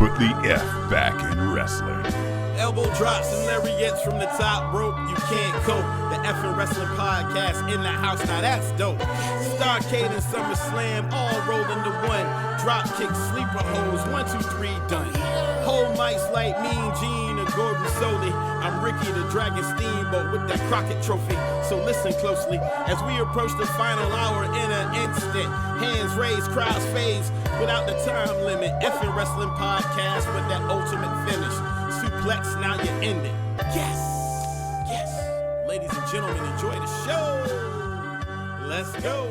put the F back in wrestling. Elbow drops and lariats from the top rope. You can't cope. The F'N Wrassling podcast in the house. Now that's dope. Starcade and SummerSlam all rolled into one. Drop kick, sleeper holes. 1, 2, 3, done. Whole mics like Mean Gene or Gordon Soley. I'm Ricky the Dragon Steamboat with that Crockett trophy. So listen closely as we approach the final hour in an instant. Hands raised, crowds phase without the time limit. F'N Wrassling podcast with that ultimate finish. Suplex, now you end it. Yes, yes. Ladies and gentlemen, enjoy the show. Let's go.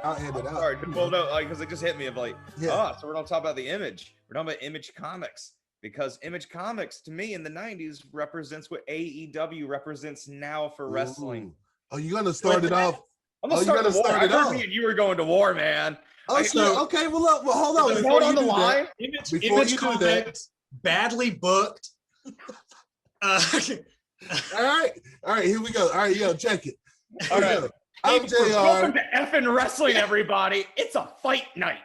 I'll end it out. Sorry, well, no, because it just hit me of like, so we're gonna talk about the Image. We're talking about Image Comics because Image Comics to me in the '90s represents what AEW represents now for wrestling. Oh, you're gonna start it off? I'm gonna start the war. I heard me and you were going to war, man. Oh, so okay. Well, look, hold on. Hold on the line. Image Comics, badly booked. All right. Here we go. All right, yo, check it. All right. I'm JR. Welcome to F'N Wrassling, everybody. It's a fight night.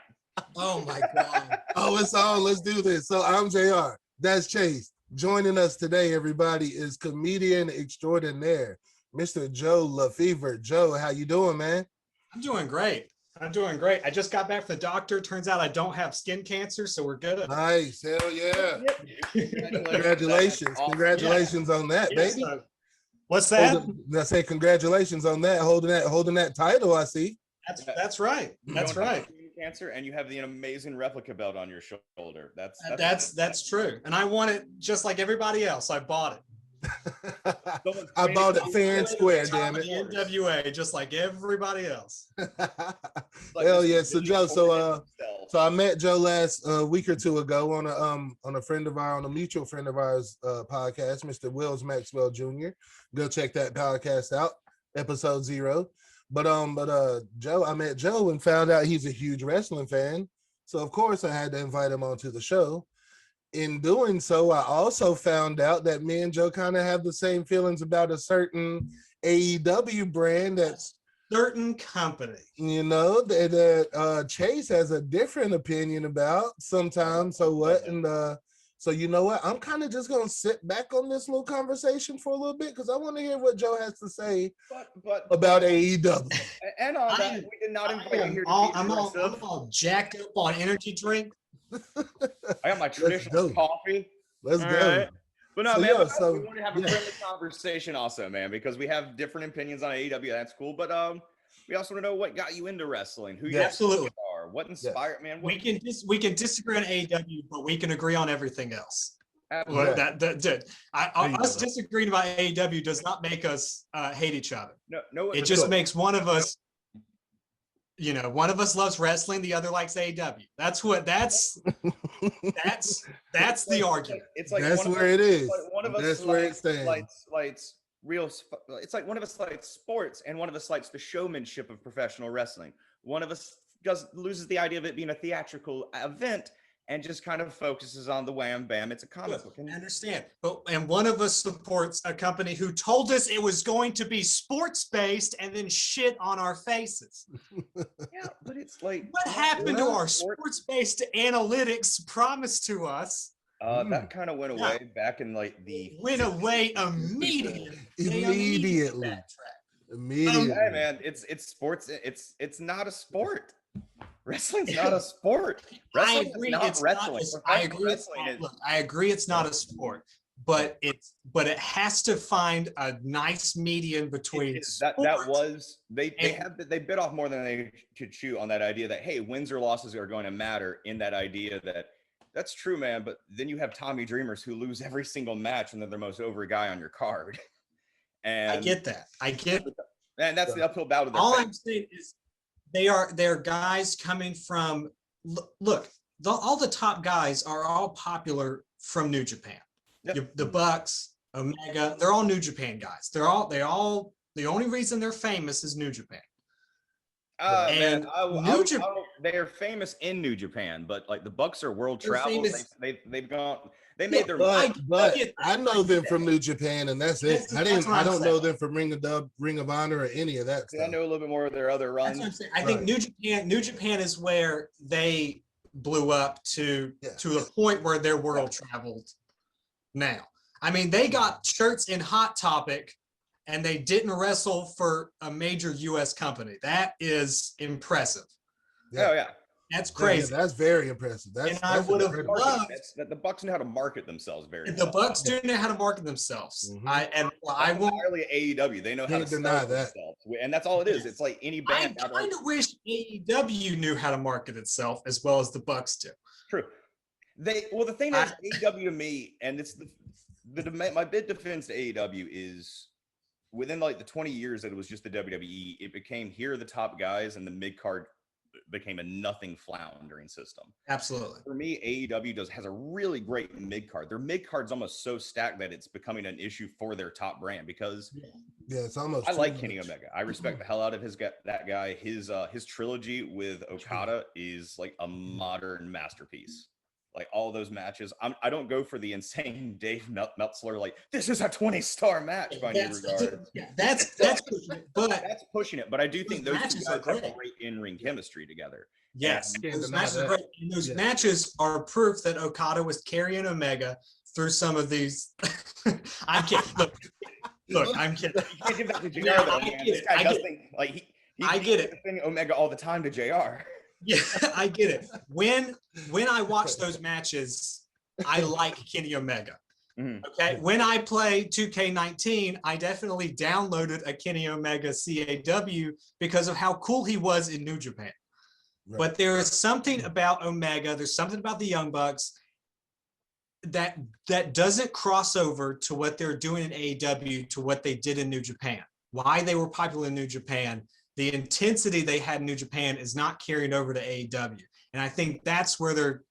Oh my God. Oh, it's on. Let's do this. So I'm JR. That's Chase. Joining us today, everybody, is comedian extraordinaire, Mr. Joe LeFevre. Joe, how you doing, man? I'm doing great. I just got back from the doctor. Turns out I don't have skin cancer, so we're good. Nice. Hell yeah. Congratulations. Awesome. Congratulations on that, Yes, baby. what's that? I say congratulations on that. Holding that title, I see. That's right. That's right. Cancer, and you have the amazing replica belt on your shoulder. That's true. And I want it just like everybody else. I bought it. I bought it fair and square, damn it. NWA, just like everybody else. Hell yeah. So Joe, so I met Joe last week or two ago on a mutual friend of ours podcast, Mr. Wills Maxwell Jr. Go check that podcast out, episode 0. But Joe, I met Joe and found out he's a huge wrestling fan. So of course I had to invite him onto the show. In doing so, I also found out that me and Joe kind of have the same feelings about a certain AEW brand that's certain company, that Chase has a different opinion about sometimes. So what? And so you know what? I'm kind of just gonna sit back on this little conversation for a little bit because I want to hear what Joe has to say about AEW. And on that, we did not invite you here. I'm all jacked up on energy drink. I got my traditional coffee. Let's go. Right. But no, man, we want to have a friendly conversation also, man, because we have different opinions on AEW. That's cool. But we also want to know what got you into wrestling. Who you absolutely are. What inspired, man. We can disagree on AEW, but we can agree on everything else. Absolutely. Us disagreeing about AEW does not make us hate each other. No, it just makes one of us. One of us loves wrestling, the other likes AEW. That's the argument. It's like that's where it is. One of us that's where it stands. Likes real. It's like one of us likes sports, and one of us likes the showmanship of professional wrestling. One of us loses the idea of it being a theatrical event and just kind of focuses on the wham bam. It's a comic book. I understand. And one of us supports a company who told us it was going to be sports based and then shit on our faces. Yeah, but it's like what happened to our sports based analytics promised to us? That kind of went away back in like the went away immediately. Immediately. Hey man, it's sports. It's not a sport. Wrestling's not a sport. I agree. I agree. It's not a sport, but it has to find a nice median between they bit off more than they could chew on that idea that hey, wins or losses are going to matter. In that idea that's true, man. But then you have Tommy Dreamers who lose every single match and they're the most over guy on your card. And I get that. And that's the uphill battle. All I'm saying is. They're guys coming from all the top guys are all popular from New Japan. Yep. The Bucks, Omega, they're all New Japan guys. They all the only reason they're famous is New Japan. They're famous in New Japan, but like the Bucks are world travelers. They've gone. They made their. But I know them from New Japan, and that's it. I don't know them from Ring of Honor or any of that stuff. I know a little bit more of their other runs. That's what I'm saying. I think New Japan is where they blew up to the point where their world traveled now. I mean, they got shirts in Hot Topic and they didn't wrestle for a major US company. That is impressive. Yeah. Oh yeah. That's crazy. Yeah, that's very impressive. And I would have loved that the Bucks know how to market themselves very well. The Bucks do know how to market themselves. Mhm. I won't entirely AEW. They know how to deny sell that. themselves, and that's all it is. It's like any band. I kind of wish AEW knew how to market itself as well as the Bucks do. True. The thing is, AEW to me, and it's my big defense to AEW is within like the 20 years that it was just the WWE, it became here are the top guys, and the mid card became a nothing floundering system. Absolutely. For me, AEW has a really great mid card. Their mid card's almost so stacked that it's becoming an issue for their top brand because it's almost. I like Kenny Omega. I respect the hell out of that guy. His trilogy with Okada is like a modern masterpiece. Like all those matches, I don't go for the insane Dave Meltzer like this is a 20-star match by any regard. Yeah, that's pushing it, but that's pushing it. But I do think those two matches guys are have great. great in-ring chemistry together. Yes, Can't those deny matches are that. great. And those matches are proof that Okada was carrying Omega through some of these. I'm kidding. Look, I'm kidding. You can't give that to JR though, man. This guy does think like he I get it. defending Omega all the time to JR. Yeah, I get it. When I watch those matches, I like Kenny Omega. Mhm. Okay. When I play 2K19, I definitely downloaded a Kenny Omega CAW because of how cool he was in New Japan. Right. But there is something about Omega, there's something about the Young Bucks that doesn't cross over to what they're doing in AEW to what they did in New Japan. Why they were popular in New Japan, the intensity they had in New Japan is not carrying over to AEW. And I think that's where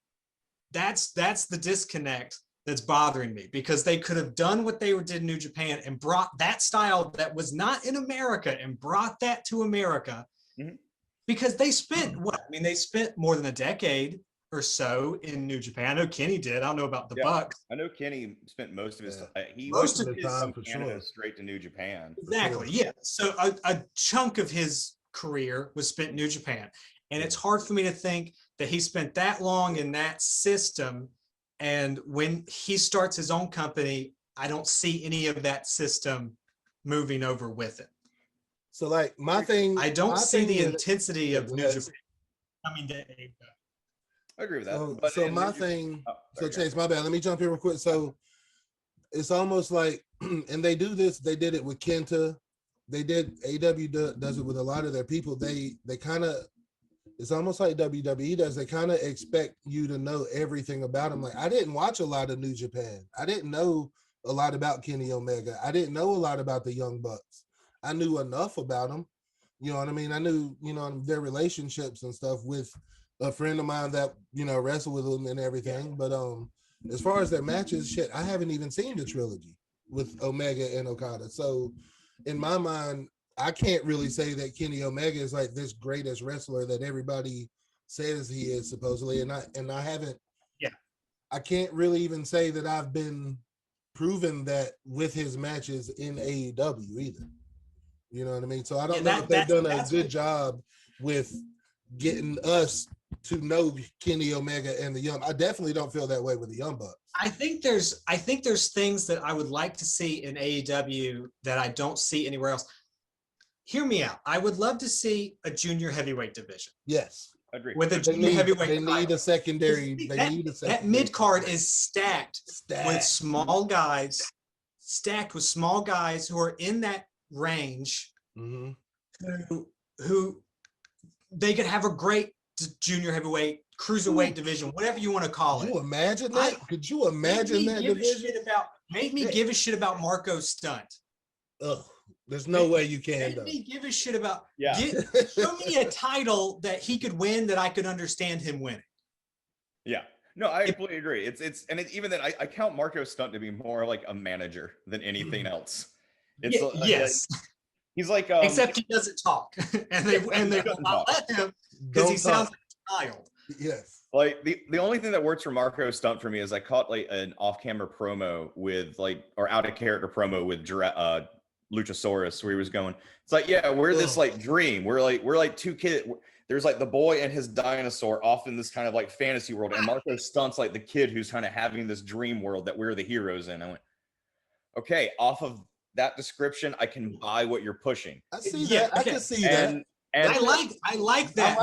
that's the disconnect that's bothering me, because they could have done what they did in New Japan and brought that style that was not in America and brought that to America. Mhm. Because they spent they spent more than a decade or so in New Japan. I know Kenny did. I don't know about the Bucks. I know Kenny spent most of his Most of the time for Canada sure. straight to New Japan. Exactly. Yeah. So a chunk of his career was spent in New Japan. And it's hard for me to think that he spent that long in that system. And when he starts his own company, I don't see any of that system moving over with it. So like my thing, I don't see the is- intensity of New Yes. Japan coming to AEW. I agree with that. So, But so in my New Japan- thing, Oh, so sorry, Chase, my bad. Let me jump in real quick. So it's almost like, and they do this. They did it with Kenta. They did. AW does it with a lot of their people. They kind of. It's almost like WWE does. They kind of expect you to know everything about them. Like I didn't watch a lot of New Japan. I didn't know a lot about Kenny Omega. I didn't know a lot about the Young Bucks. I knew enough about them. You know what I mean? I knew, their relationships and stuff with a friend of mine that, wrestled with them and everything. But as far as their matches, shit, I haven't even seen the trilogy with Omega and Okada. So in my mind, I can't really say that Kenny Omega is like this greatest wrestler that everybody says he is supposedly. And I haven't, I can't really even say that I've been proven that with his matches in AEW either. You know what I mean? So I don't know if they've done a good job with getting us to know Kenny Omega and the Young. I definitely don't feel that way with the Young Bucks. I think there's things that I would like to see in AEW that I don't see anywhere else. Hear me out. I would love to see a junior heavyweight division. Yes. Agreed. With a junior heavyweight. They need a secondary. That mid card is stacked with small guys, who are in that range, Mm-hmm. who they could have a great junior heavyweight, cruiserweight division, whatever you want to call it. Could you imagine that? Could you imagine that division? Make me give a shit about Marco Stunt. Ugh, there's no way you can. Make Though. me give a shit about. Yeah. Show me a title that he could win that I could understand him winning. Yeah. No, I completely agree. Even then, I count Marco Stunt to be more like a manager than anything else. Yes. He's like, except he doesn't talk, and they will not let him because he sounds like a child. Yes. Like the only thing that works for Marco Stunt for me is I caught like an off-camera promo with or out of character promo with Luchasaurus, where he was going. It's like, yeah, we're this like dream. We're like two kids. There's like the boy and his dinosaur off in this kind of like fantasy world, and Marco Stunt's like the kid who's kind of having this dream world that we're the heroes in. I went, okay, off of that description, I can buy what you're pushing. I see that. I can see that. And I like that.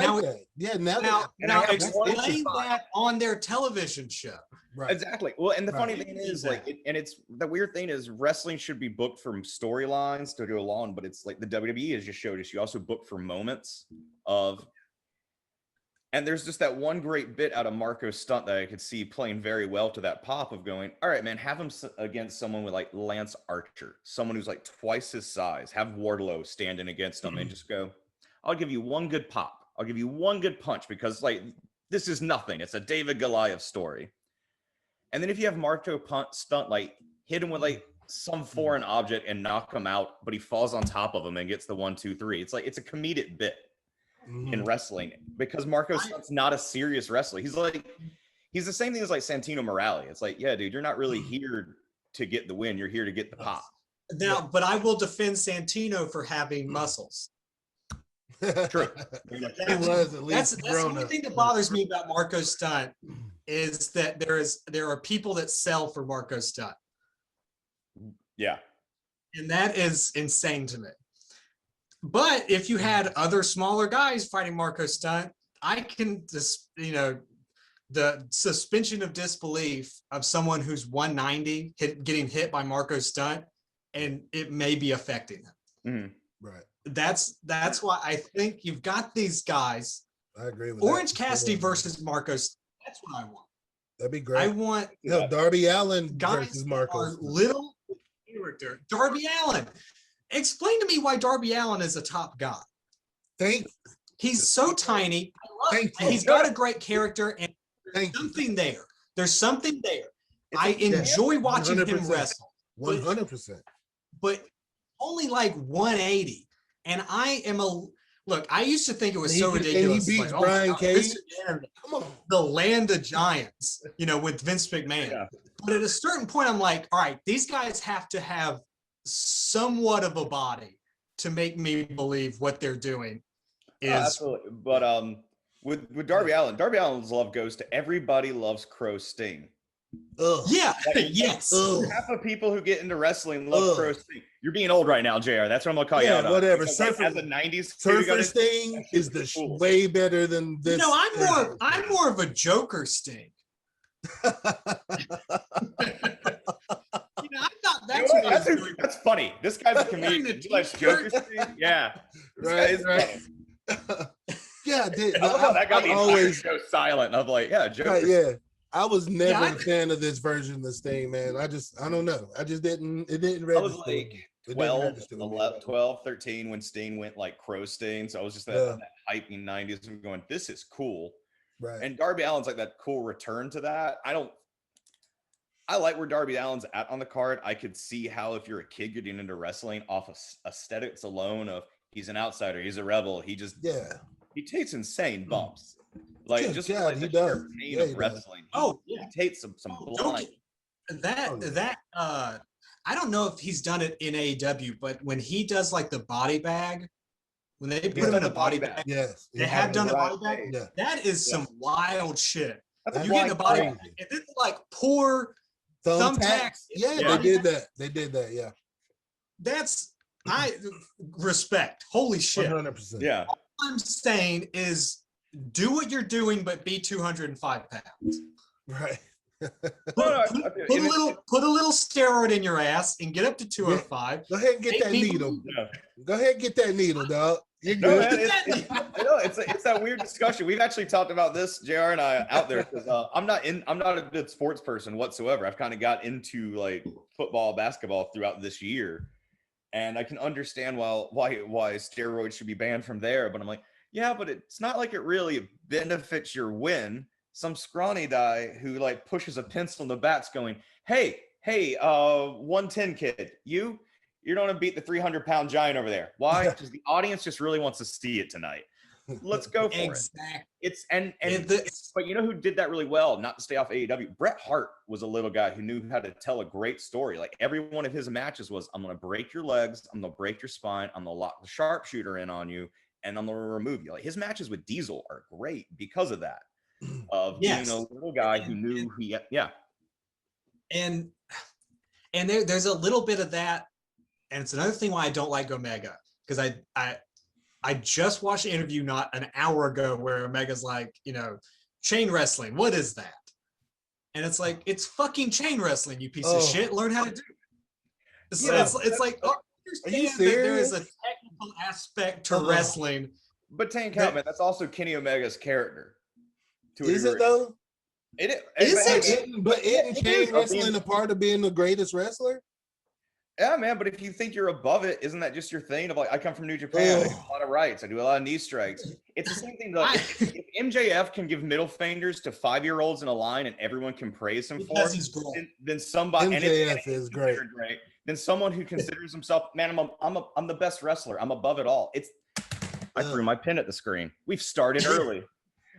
Now explain that on their television show. Right. Exactly. Well, and the funny thing is, like, it's the weird thing is, wrestling should be booked from storylines to go along, but it's like the WWE has just showed us you also book for moments of. And there's just that one great bit out of Marco Stunt that I could see playing very well to that pop of going, all right, man, have him against someone with like Lance Archer, someone who's like twice his size, have Wardlow standing against him and just go, I'll give you one good pop. I'll give you one good punch because like, this is nothing. It's a David Goliath story. And then if you have Marco Stunt, like hit him with like some foreign object and knock him out, but he falls on top of him and gets the 1, 2, 3. It's like, it's a comedic bit. In wrestling, because Marco Stunt's not a serious wrestler. He's the same thing as like Santino Morale. It's like, yeah, dude, you're not really here to get the win. You're here to get the pop. Now, but I will defend Santino for having muscles. True. That's the only thing that bothers me about Marco Stunt is that there are people that sell for Marco Stunt. Yeah. And that is insane to me. But if you had other smaller guys fighting Marco Stunt, I can just, the suspension of disbelief of someone who's 190 getting hit by Marco Stunt, and it may be affecting him. Mm-hmm. Right. That's why I think you've got these guys. I agree with Orange Cassidy versus Marco Stunt. That's what I want. That'd be great. I want Darby Allin guys versus Marco. Are little character. Darby Allin. Explain to me why Darby Allin is a top guy. He's so tiny. He's got a great character, and there's something there. There's something there. I enjoy watching him wrestle. 100%. But only like 180. And I used to think it was so ridiculous. He beats Brian Cage. Come on. The land of giants, with Vince McMahon. Yeah. But at a certain point, I'm like, all right, these guys have to have somewhat of a body to make me believe what they're doing is absolutely. But with Darby Allin's love goes to everybody loves Crow Sting. Yeah. Yes. Half of people who get into wrestling love Crow Sting. You're being old right now, JR. That's what I'm gonna call you out on. Whatever. As a 90s Surfer Sting is way better than this. I'm more of a Joker Sting. That's funny. This guy's a comedian. He likes Joker Sting. Yeah. Right. Yeah, that got the entire show silent. I'm like, yeah, Joker. Right, yeah. I was never a fan of this version of this thing, man. I don't know. It didn't register. I was like 12, 13 when Sting went like Crow Sting. So I was just that hype in 90s and going, this is cool. Right. And Darby Allin's like that cool return to that. I like where Darby Allin's at on the card. I could see how if you're a kid getting into wrestling off of aesthetics alone of he's an outsider, he's a rebel, he takes insane bumps. Like he does. Yeah, of wrestling. Oh, yeah. He takes some blind. I don't know if he's done it in AEW, but when he does like the body bag, when they put him in a body bag, yes, they have done a body bag. Yeah. That is some wild shit. You get in a body bag, and then like poor thumbtacks. Yeah, they did that. Yeah. That's I respect. Holy shit. 100%. Yeah. All I'm saying is do what you're doing, but be 205 pounds. Right. Put a little steroid in your ass and get up to 205. Go ahead and get that needle. Go ahead and get that needle, dog. You're good. It's that weird discussion. We've actually talked about this, JR and I, out there, because I'm not a good sports person whatsoever. I've kind of got into like football, basketball throughout this year, and I can understand why steroids should be banned from there. But I'm like, yeah, but it's not like it really benefits your win. Some scrawny guy who like pushes a pencil in the bat's going, hey, 110 kid, you're going to beat the 300-pound giant over there. Why? Because the audience just really wants to see it tonight. let's go for it. It's but you know who did that really well? Not to stay off AEW. Bret Hart was a little guy who knew how to tell a great story. Like every one of his matches was, I'm gonna break your legs, I'm gonna break your spine, I'm gonna lock the sharpshooter in on you, and I'm gonna remove you. Like his matches with Diesel are great because of that. Of being a little guy who knew and there's a little bit of that, and it's another thing why I don't like Omega, because I just watched an interview not an hour ago where Omega's like, chain wrestling, what is that? And it's like, it's fucking chain wrestling, you piece of shit. Learn how to do it. It's like, are you serious? There is a technical aspect to wrestling. But Tank out, man, that's also Kenny Omega's character. Is it though? But isn't chain wrestling a part of being the greatest wrestler? Yeah, man, but if you think you're above it, isn't that just your thing? Of like, I come from New Japan, I do a lot of rights, I do a lot of knee strikes. It's the same thing. Like, if MJF can give middle fingers to 5-year-olds in a line and everyone can praise him for it, then somebody MJF is great. Then someone who considers himself, man, I'm the best wrestler. I'm above it all. I threw my pin at the screen. We've started early.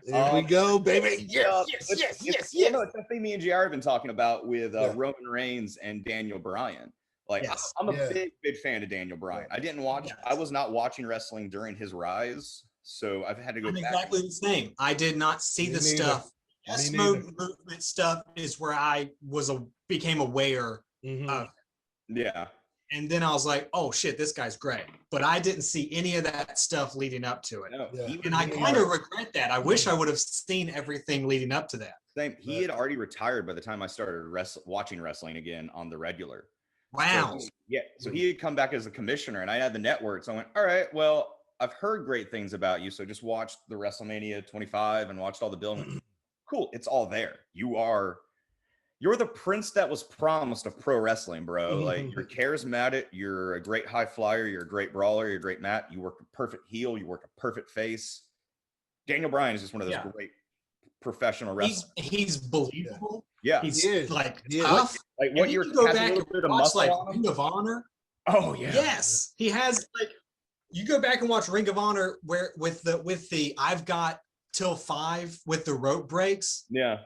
There we go, baby. Yes. No, it's the thing me and JR have been talking about with Roman Reigns and Daniel Bryan. Like, I'm a big fan of Daniel Bryan. I was not watching wrestling during his rise, so I've had to go back. Exactly the same. I did not see the stuff. Yes, movement stuff is where I became aware of. Yeah. And then I was like, oh shit, this guy's great. But I didn't see any of that stuff leading up to it. No, and I kind of regret that. I wish I would have seen everything leading up to that. Same. He had already retired by the time I started watching wrestling again on the regular. Wow. So he had come back as a commissioner, and I had the network. So I went, all right, well, I've heard great things about you. So just watched the WrestleMania 25 and watched all the building. Cool. It's all there. You're the prince that was promised of pro wrestling, bro. Like, you're charismatic. You're a great high flyer. You're a great brawler. You're a great mat. You work a perfect heel. You work a perfect face. Daniel Bryan is just one of those great professional wrestlers. He's believable. Yeah. He's tough. Like what you go back and watch like Ring of Honor. Oh yeah. Yes. He has you go back and watch Ring of Honor where with the I've got till 5 with the rope breaks. Yeah.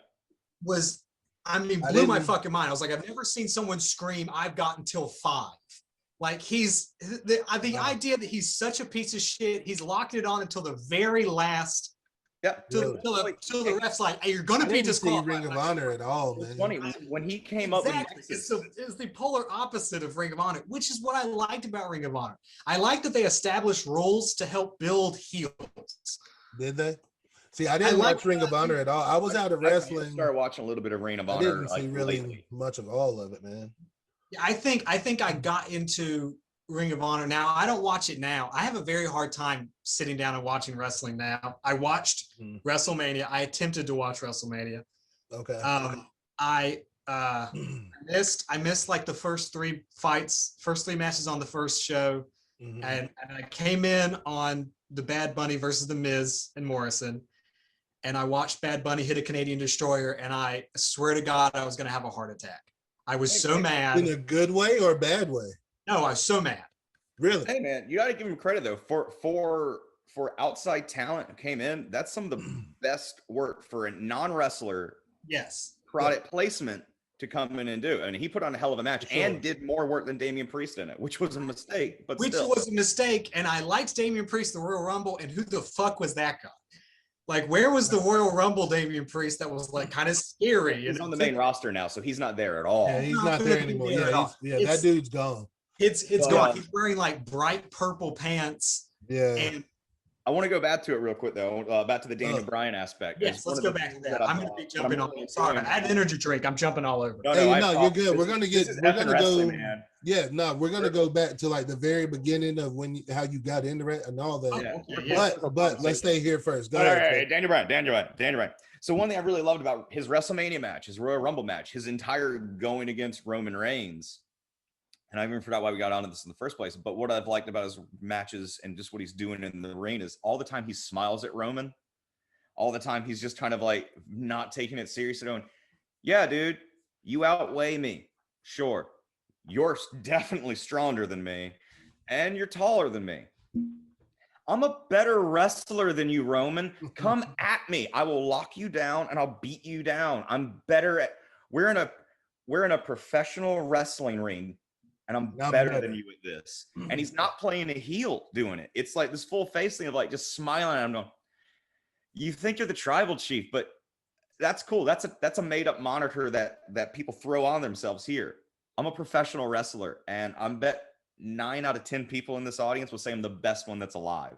Blew my fucking mind. I was like, I've never seen someone scream, I've got until 5. Like he's the idea that he's such a piece of shit. He's locking it on until the very last. Yeah. Till the ref's like, hey, you're gonna be disqualified. Ring of Honor at all, man. It's funny when he came up with it's the polar opposite of Ring of Honor, which is what I liked about Ring of Honor. I liked that they established rules to help build heels. Did they? See, I didn't watch Ring of Honor at all. I was out of wrestling. I started watching a little bit of Ring of Honor. I didn't see really much of all of it, man. Yeah, I think I got into Ring of Honor. Now I don't watch it now. I have a very hard time sitting down and watching wrestling now. I watched WrestleMania. I attempted to watch WrestleMania. Okay. I missed like the first 3 matches on the first show, and I came in on the Bad Bunny versus the Miz and Morrison, and I watched Bad Bunny hit a Canadian Destroyer, and I swear to God I was going to have a heart attack. I was so mad. In a good way or a bad way? No, I was so mad. Really? Hey man, you got to give him credit though for outside talent who came in. That's some of the best work for a non-wrestler. Yes. Product placement to come in and do. I mean, he put on a hell of a match and did more work than Damian Priest in it, which was a mistake. But which was a mistake, and I liked Damian Priest, the Royal Rumble, and who the fuck was that guy? Like, where was the Royal Rumble Damian Priest that was like kind of scary? He's on the main roster now, so he's not there at all. Yeah, he's not there anymore. Yeah, that dude's gone. It's gone. He's wearing like bright purple pants. Yeah. And I want to go back to it real quick though, back to the Daniel Bryan aspect. Yes, let's go back to that. I'm going to be jumping on. Sorry, I had an energy drink. I'm jumping all over. No, you're good. We're going to go. Man. Yeah, no, we're going to go back to like the very beginning of how you got into it and all that. But let's stay here first. Go ahead. Daniel Bryan. So one thing I really loved about his WrestleMania match, his Royal Rumble match, his entire going against Roman Reigns. And I even forgot why we got onto this in the first place. But what I've liked about his matches and just what he's doing in the ring is all the time he smiles at Roman. All the time he's just kind of like not taking it seriously, going, yeah, dude, you outweigh me. Sure. You're definitely stronger than me. And you're taller than me. I'm a better wrestler than you, Roman. Come at me. I will lock you down and I'll beat you down. I'm better at. We're in a professional wrestling ring, and I'm better than you at this. And he's not playing a heel doing it. It's like this full face thing of like just smiling at him. Going, you think you're the tribal chief, but that's cool. That's a made up moniker that people throw on themselves here. I'm a professional wrestler, and I'm bet 9 out of 10 people in this audience will say I'm the best one that's alive.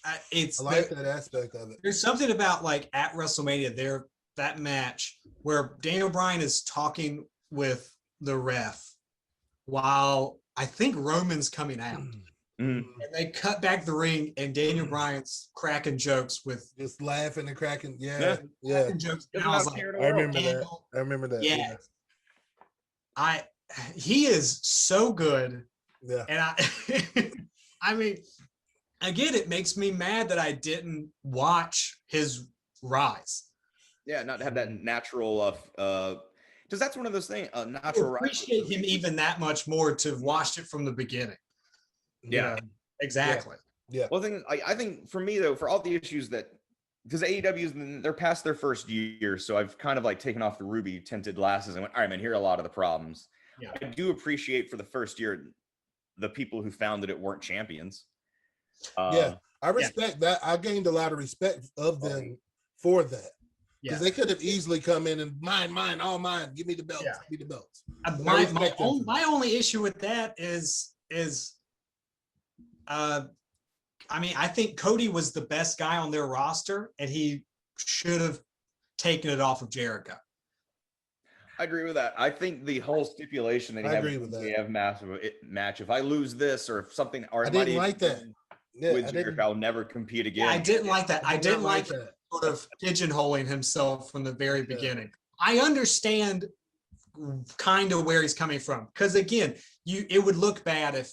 I like that aspect of it. There's something about like at WrestleMania that match where Daniel Bryan is talking with the ref while I think Roman's coming out. And they cut back the ring, and Daniel Bryan's cracking jokes with just laughing and cracking. Cracking jokes. And I remember that. Yeah. He is so good. Yeah. And I mean, again, it makes me mad that I didn't watch his rise. Yeah, not to have that natural because that's one of those things. Natural. I appreciate him even that much more to watch it from the beginning. Yeah, exactly. Yeah. Well, I think for me though, for all the issues that, because AEW's they're past their first year, so I've kind of like taken off the ruby tinted glasses and went, all right, man, here are a lot of the problems. Yeah. I do appreciate for the first year the people who founded it weren't champions. I respect that. I gained a lot of respect of them for that. Because they could have easily come in and mine, all mine. Give me the belts. Give me the belts. My only issue with that is I mean, I think Cody was the best guy on their roster, and he should have taken it off of Jericho. I agree with that. I think the whole stipulation that we have massive match. If I lose this or if something, or I didn't like that. With Jericho, I'll never compete again. Yeah, I didn't like that. I didn't like that. Sort of pigeonholing himself from the very beginning. I understand kind of where he's coming from, because again, it would look bad if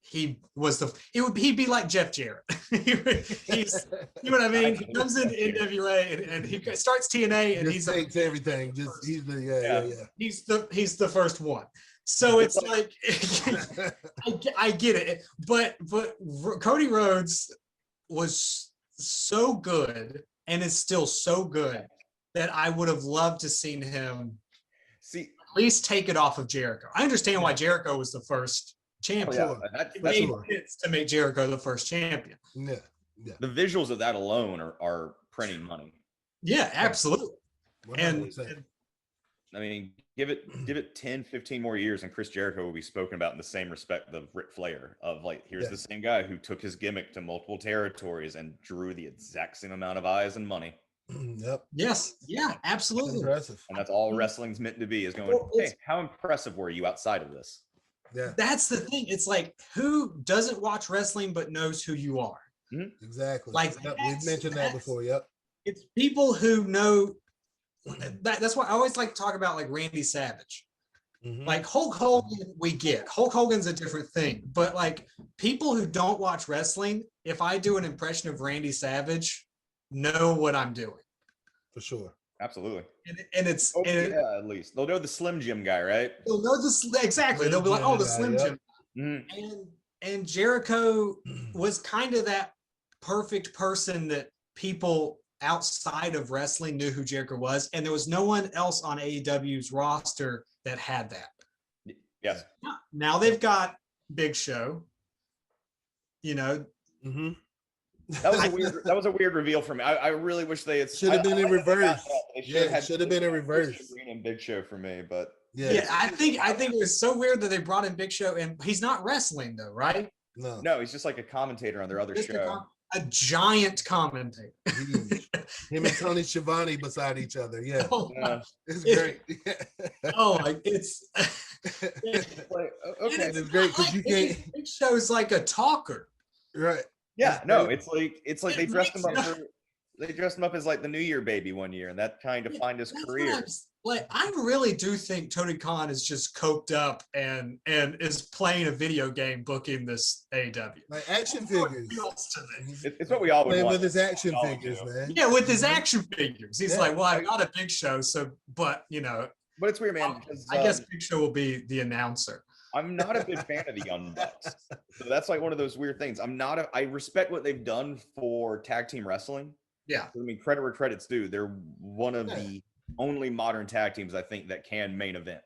he was he'd be like Jeff Jarrett. He's, you know what I mean? He comes into NWA and he starts TNA and he takes everything. He's the first one. So it's like I get it, but Cody Rhodes was so good and is still so good that I would have loved to seen him at least take it off of Jericho. I understand why Jericho was the first champion. It made sense to make Jericho the first champion. Yeah. The visuals of that alone are printing money. Yeah, absolutely. 100%. And I mean, give it 10, 15 more years, and Chris Jericho will be spoken about in the same respect of Ric Flair. Of like, here's the same guy who took his gimmick to multiple territories and drew the exact same amount of eyes and money. Yep. Yes. Yeah, absolutely. Impressive. And that's all wrestling's meant to be, is going, hey, how impressive were you outside of this? Yeah. That's the thing. It's like, who doesn't watch wrestling but knows who you are? Exactly. Like, we've mentioned that before. Yep. It's people who know. That's why I always like to talk about like Randy Savage. Like Hulk Hogan, we get. Hulk Hogan's a different thing, but like people who don't watch wrestling, if I do an impression of Randy Savage, know what I'm doing. For sure. Absolutely. And it's at least they'll know the Slim Jim guy, right? They'll know exactly. They'll be like, oh, the Slim Jim. And Jericho was kind of that perfect person that people outside of wrestling knew who Jericho was, and there was no one else on AEW's roster that had that. Yes. Now they've got Big Show. You know. That was a weird reveal for me. I really wish they had should have been in reverse. Should have been in reverse. Green and Big Show for me, but I think it was so weird that they brought in Big Show, and he's not wrestling though, right? No, he's just like a commentator on their other show. A giant commentator. Him and Tony Schiavone beside each other. Yeah. It's great. It's like, okay. It's great because you can't. Big Show's like a talker. Right. Yeah, no, it's like they dressed him up as like the New Year baby one year, and that kind of defined his career. Like, I really do think Tony Khan is just coked up and is playing a video game booking this AEW. Like action figures. It's what we all would want. With his action figures, man. Yeah, with his action figures. He's like, well, I got a Big Show, so, but, you know. But it's weird, man. I guess Big Show will be the announcer. I'm not a big fan of the Young Bucks. So that's like one of those weird things. I respect what they've done for tag team wrestling. Yeah. I mean, credit where credit's due. They're one of the only modern tag teams I think that can main event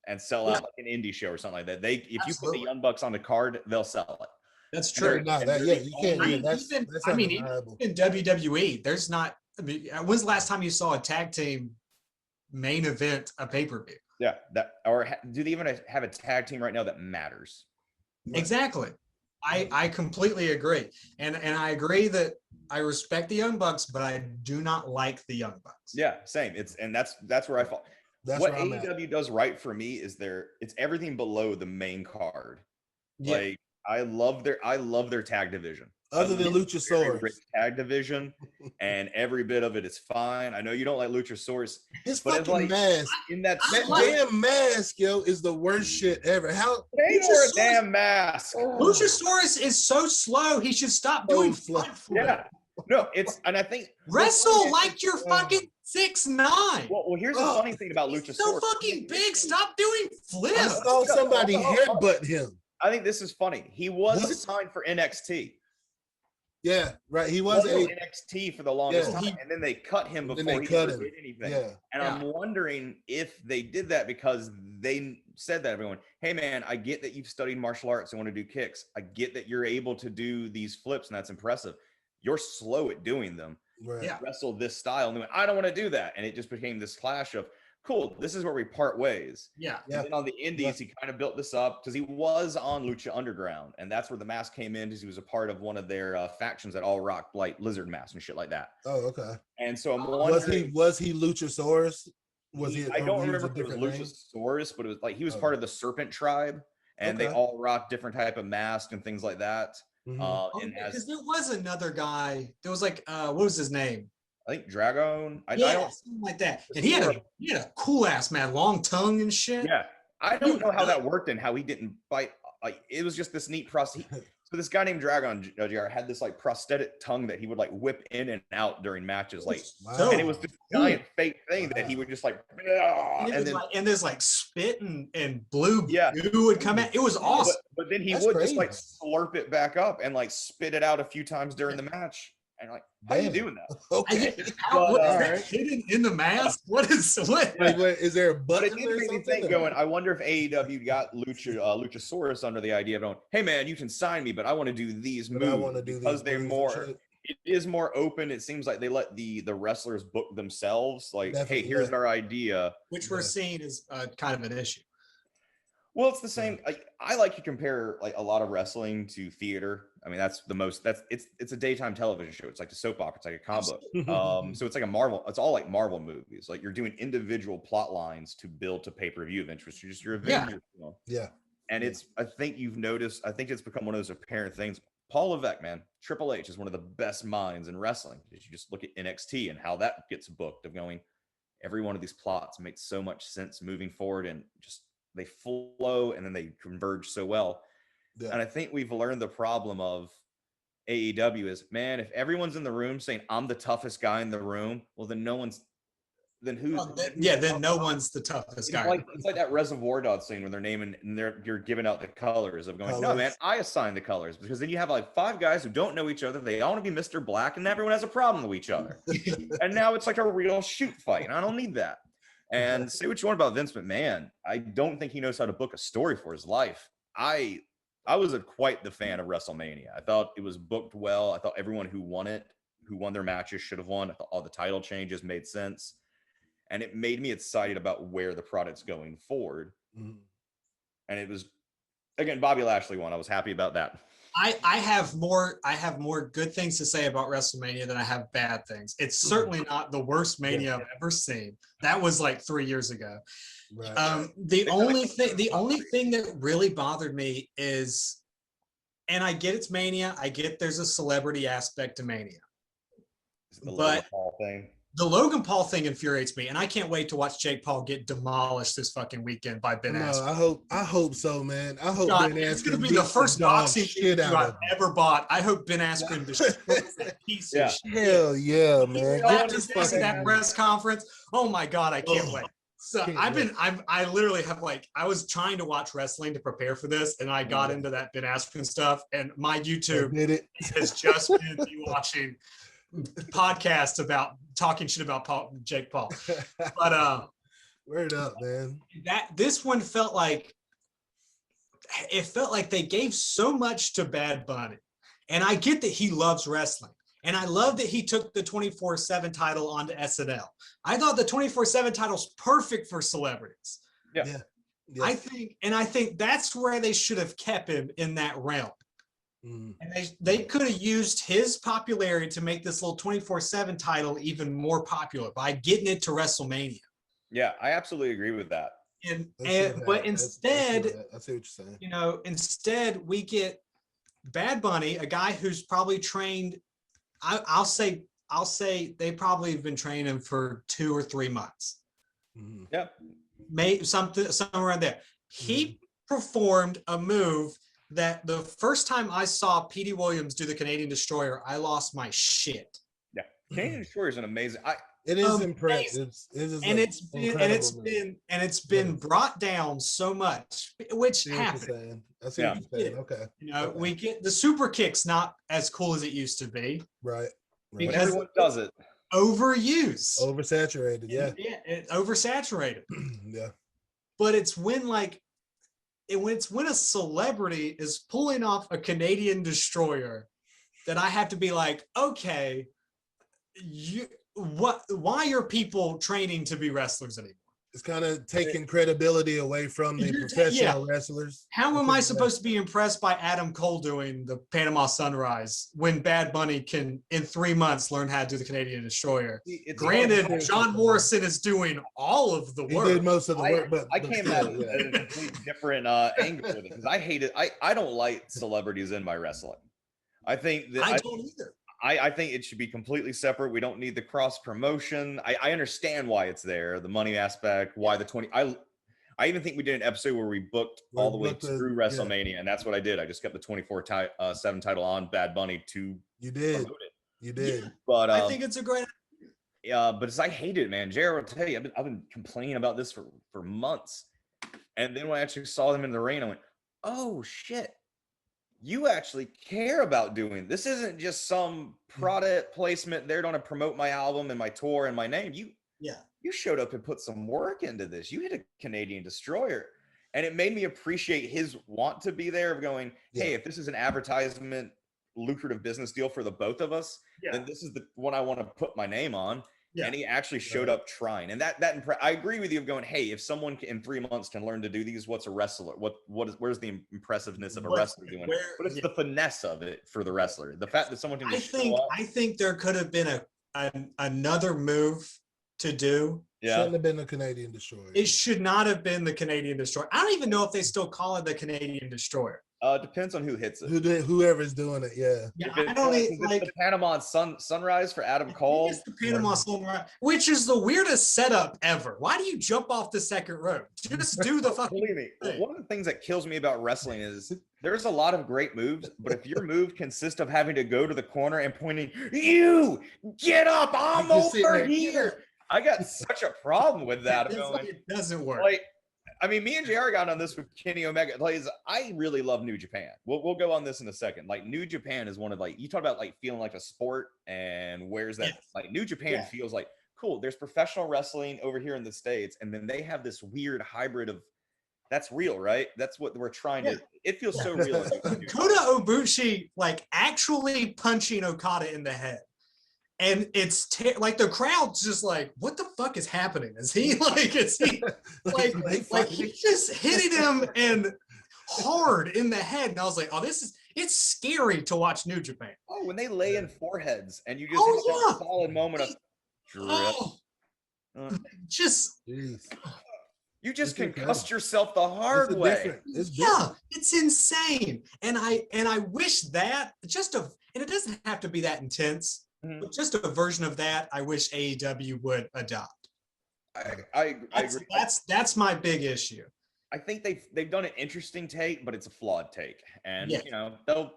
and sell out like an indie show or something like that. If you put the Young Bucks on the card, they'll sell it. That's true. You can't. Even in WWE, there's not. I mean, when's the last time you saw a tag team main event a pay-per-view? Yeah, do they even have a tag team right now that matters? Exactly. I completely agree, and I agree that I respect the Young Bucks, but I do not like the Young Bucks. Yeah, same. That's where I fall. What AEW does right for me is it's everything below the main card. Yeah. Like I love their tag division. Other than Luchasaurus. Tag division, and every bit of it is fine. I know you don't like Luchasaurus. His fucking mask. That damn mask, yo, is the worst shit ever. How they wore a damn mask. Luchasaurus is so slow. He should stop doing front flip. Yeah. No, and I think wrestle like you're fucking 6'9". Well, here's the funny thing about Luchasaurus. So fucking big. Stop doing flips. I saw somebody headbutt him. I think this is funny. He was signed for NXT. Yeah, right. He was NXT for the longest time, and then they cut him before he ever did anything. Yeah. And I'm wondering if they did that because they said that everyone, hey man, I get that you've studied martial arts and want to do kicks. I get that you're able to do these flips, and that's impressive. You're slow at doing them. Right. Wrestle this style. And they went, I don't want to do that. And it just became this clash of, cool, this is where we part ways. Yeah. And then on the indies, he kind of built this up because he was on Lucha Underground. And that's where the mask came in because he was a part of one of their factions that all rocked like lizard masks and shit like that. Oh, okay. And so I'm wondering. Was he Luchasaurus? I don't remember if it was Luchasaurus, but it was like he was part of the Serpent tribe. And they all rocked different type of masks and things like that. Mm-hmm. Because there was another guy. There was like, what was his name? I think Dragon. Something like that. And he had a cool ass man, long tongue and shit. Yeah, I don't know how that worked and how he didn't bite. Like it was just this neat process. So this guy named Dragon JR had this like prosthetic tongue that he would like whip in and out during matches, like, and it was this giant fake thing that he would just like, and there's like spit and blue goo would come out. It was awesome. But then he would just like slurp it back up and like spit it out a few times during the match. And like, how are you doing that? Okay. What is that hidden in the mask? What is is there a button? But it did make me think going, I wonder if AEW got Luchasaurus under the idea of going, hey man, you can sign me, but I want to do these moves because they're more. It is more open. It seems like they let the wrestlers book themselves. Like, hey, here's our idea, which we're seeing is kind of an issue. Well, it's the same. I like to compare like a lot of wrestling to theater. I mean, it's a daytime television show. It's like a soap opera. It's like a combo. So it's like a Marvel. It's all like Marvel movies. Like you're doing individual plot lines to build to pay-per-view events, which is just your Avengers film. Yeah. And I think you've noticed. I think it's become one of those apparent things. Paul Levesque, man, Triple H is one of the best minds in wrestling. You just look at NXT and how that gets booked. Of going, every one of these plots makes so much sense moving forward, and just they flow and then they converge so well. Yeah. And I think we've learned the problem of AEW is, man, if everyone's in the room saying I'm the toughest guy in the room, well, then no one's, then who's? Then no one's the toughest guy. It's like that Reservoir Dogs scene when they're naming and you're giving out the colors of going, no, man, I assign the colors, because then you have like 5 guys who don't know each other. They all want to be Mr. Black, and everyone has a problem with each other. And now it's like a real shoot fight, and I don't need that. And say what you want about Vince McMahon, I don't think he knows how to book a story for his life. I was quite the fan of WrestleMania. I thought it was booked well. I thought everyone who won their matches should have won. I thought all the title changes made sense. And it made me excited about where the product's going forward. Mm-hmm. And it was, again, Bobby Lashley won. I was happy about that. I have more good things to say about WrestleMania than I have bad things. It's certainly not the worst Mania I've ever seen. That was like 3 years ago. Right. The only thing that really bothered me is, and I get it's Mania, I get there's a celebrity aspect to Mania, but the Logan Paul thing infuriates me, and I can't wait to watch Jake Paul get demolished this fucking weekend by Ben Askren. I hope so, man. I hope Ben Askren. It's going to be the first boxing shit I've ever bought. I hope Ben Askren destroys that piece of shit. Hell yeah, man. That press conference. Oh my God, I can't wait. So I literally have I was trying to watch wrestling to prepare for this, and I got into that Ben Askren stuff, and my YouTube has just been me watching podcasts about talking shit about Jake Paul. But word up, man. This one felt like they gave so much to Bad Bunny, and I get that he loves wrestling. And I love that he took the 24/7 title onto SNL. I thought the 24/7 title's perfect for celebrities. Yeah. I think that's where they should have kept him in that realm. And they could have used his popularity to make this little 24/7 title even more popular by getting it to WrestleMania. Yeah, I absolutely agree with that. But instead, I see what you're saying. Instead we get Bad Bunny, a guy who's probably trained. I'll say they probably have been training him for 2 or 3 months. Yeah, Maybe somewhere around there. He performed a move that the first time I saw Petey Williams do the Canadian Destroyer, I lost my shit. Yeah, Canadian Destroyer is an amazing. It is impressive. It's been brought down so much, which happened. I see what you're saying. Okay. We get the super kicks not as cool as it used to be. Right. Because everyone does it. Overused. Oversaturated. Yeah. It's oversaturated. Yeah. But it's when when a celebrity is pulling off a Canadian Destroyer that I have to be like, okay, why are people training to be wrestlers anymore? It's kind of taking credibility away from the professional wrestlers. How am I supposed to be impressed by Adam Cole doing the Panama Sunrise when Bad Bunny can, in 3 months, learn how to do the Canadian Destroyer? Granted, John Morrison is doing all of the work. He did most of the work, but I came at it at a completely different angle with it because I hate it. I don't like celebrities in my wrestling. I think that I don't either. I think it should be completely separate. We don't need the cross promotion. I understand why it's there, the money aspect, why the 20. I even think we did an episode where we booked all the way through WrestleMania, and that's what I did. I just kept the 24/7 title on Bad Bunny to promote it. You did. Yeah, but I think it's a great. Yeah, but I hate it, man. Jared will tell you, I've been complaining about this for months, and then when I actually saw them in the ring, I went, "Oh shit." You actually care about doing this. Isn't just some product placement there to promote my album and my tour and my name. You showed up and put some work into this. You hit a Canadian Destroyer, and it made me appreciate his want to be there of going, hey, if this is an advertisement, lucrative business deal for the both of us, then this is the one I want to put my name on. Yeah. And he actually showed up trying. And I agree with you of going, hey, if someone in 3 months can learn to do these, what's a wrestler? Where's the impressiveness of a wrestler doing? But it's the finesse of it for the wrestler. The fact that someone can just show up. I think there could have been another move to do. Yeah. Shouldn't have been the Canadian Destroyer. It should not have been the Canadian Destroyer. I don't even know if they still call it the Canadian Destroyer. Depends on who hits it. Whoever's doing it, yeah. I don't like the Panama Sunrise for Adam Cole. It's the Panama Sunrise, which is the weirdest setup ever. Why do you jump off the second rope? Just do the fucking Believe me, thing. One of the things that kills me about wrestling is there's a lot of great moves, but if your move consists of having to go to the corner and pointing, you get up, I'm over here. I got such a problem with that. It doesn't work. I mean, me and JR got on this with Kenny Omega. I really love New Japan. We'll go on this in a second. New Japan is one of you talk about feeling like a sport and where's that? New Japan feels like cool. There's professional wrestling over here in the States, and then they have this weird hybrid of that's real, right? That's what we're trying to. It feels so real. Kota Ibushi actually punching Okada in the head. And it's the crowd's just like, what the fuck is happening? Is he he's just hitting him and hard in the head. And I was like, it's scary to watch New Japan. Oh, when they lay in foreheads and you just hit that solid moment of drip. You just concussed yourself the hard way. It's insane. And I wish that and it doesn't have to be that intense. But just a version of that, I wish AEW would adopt. I agree. That's my big issue. I think they've done an interesting take, but it's a flawed take, and they'll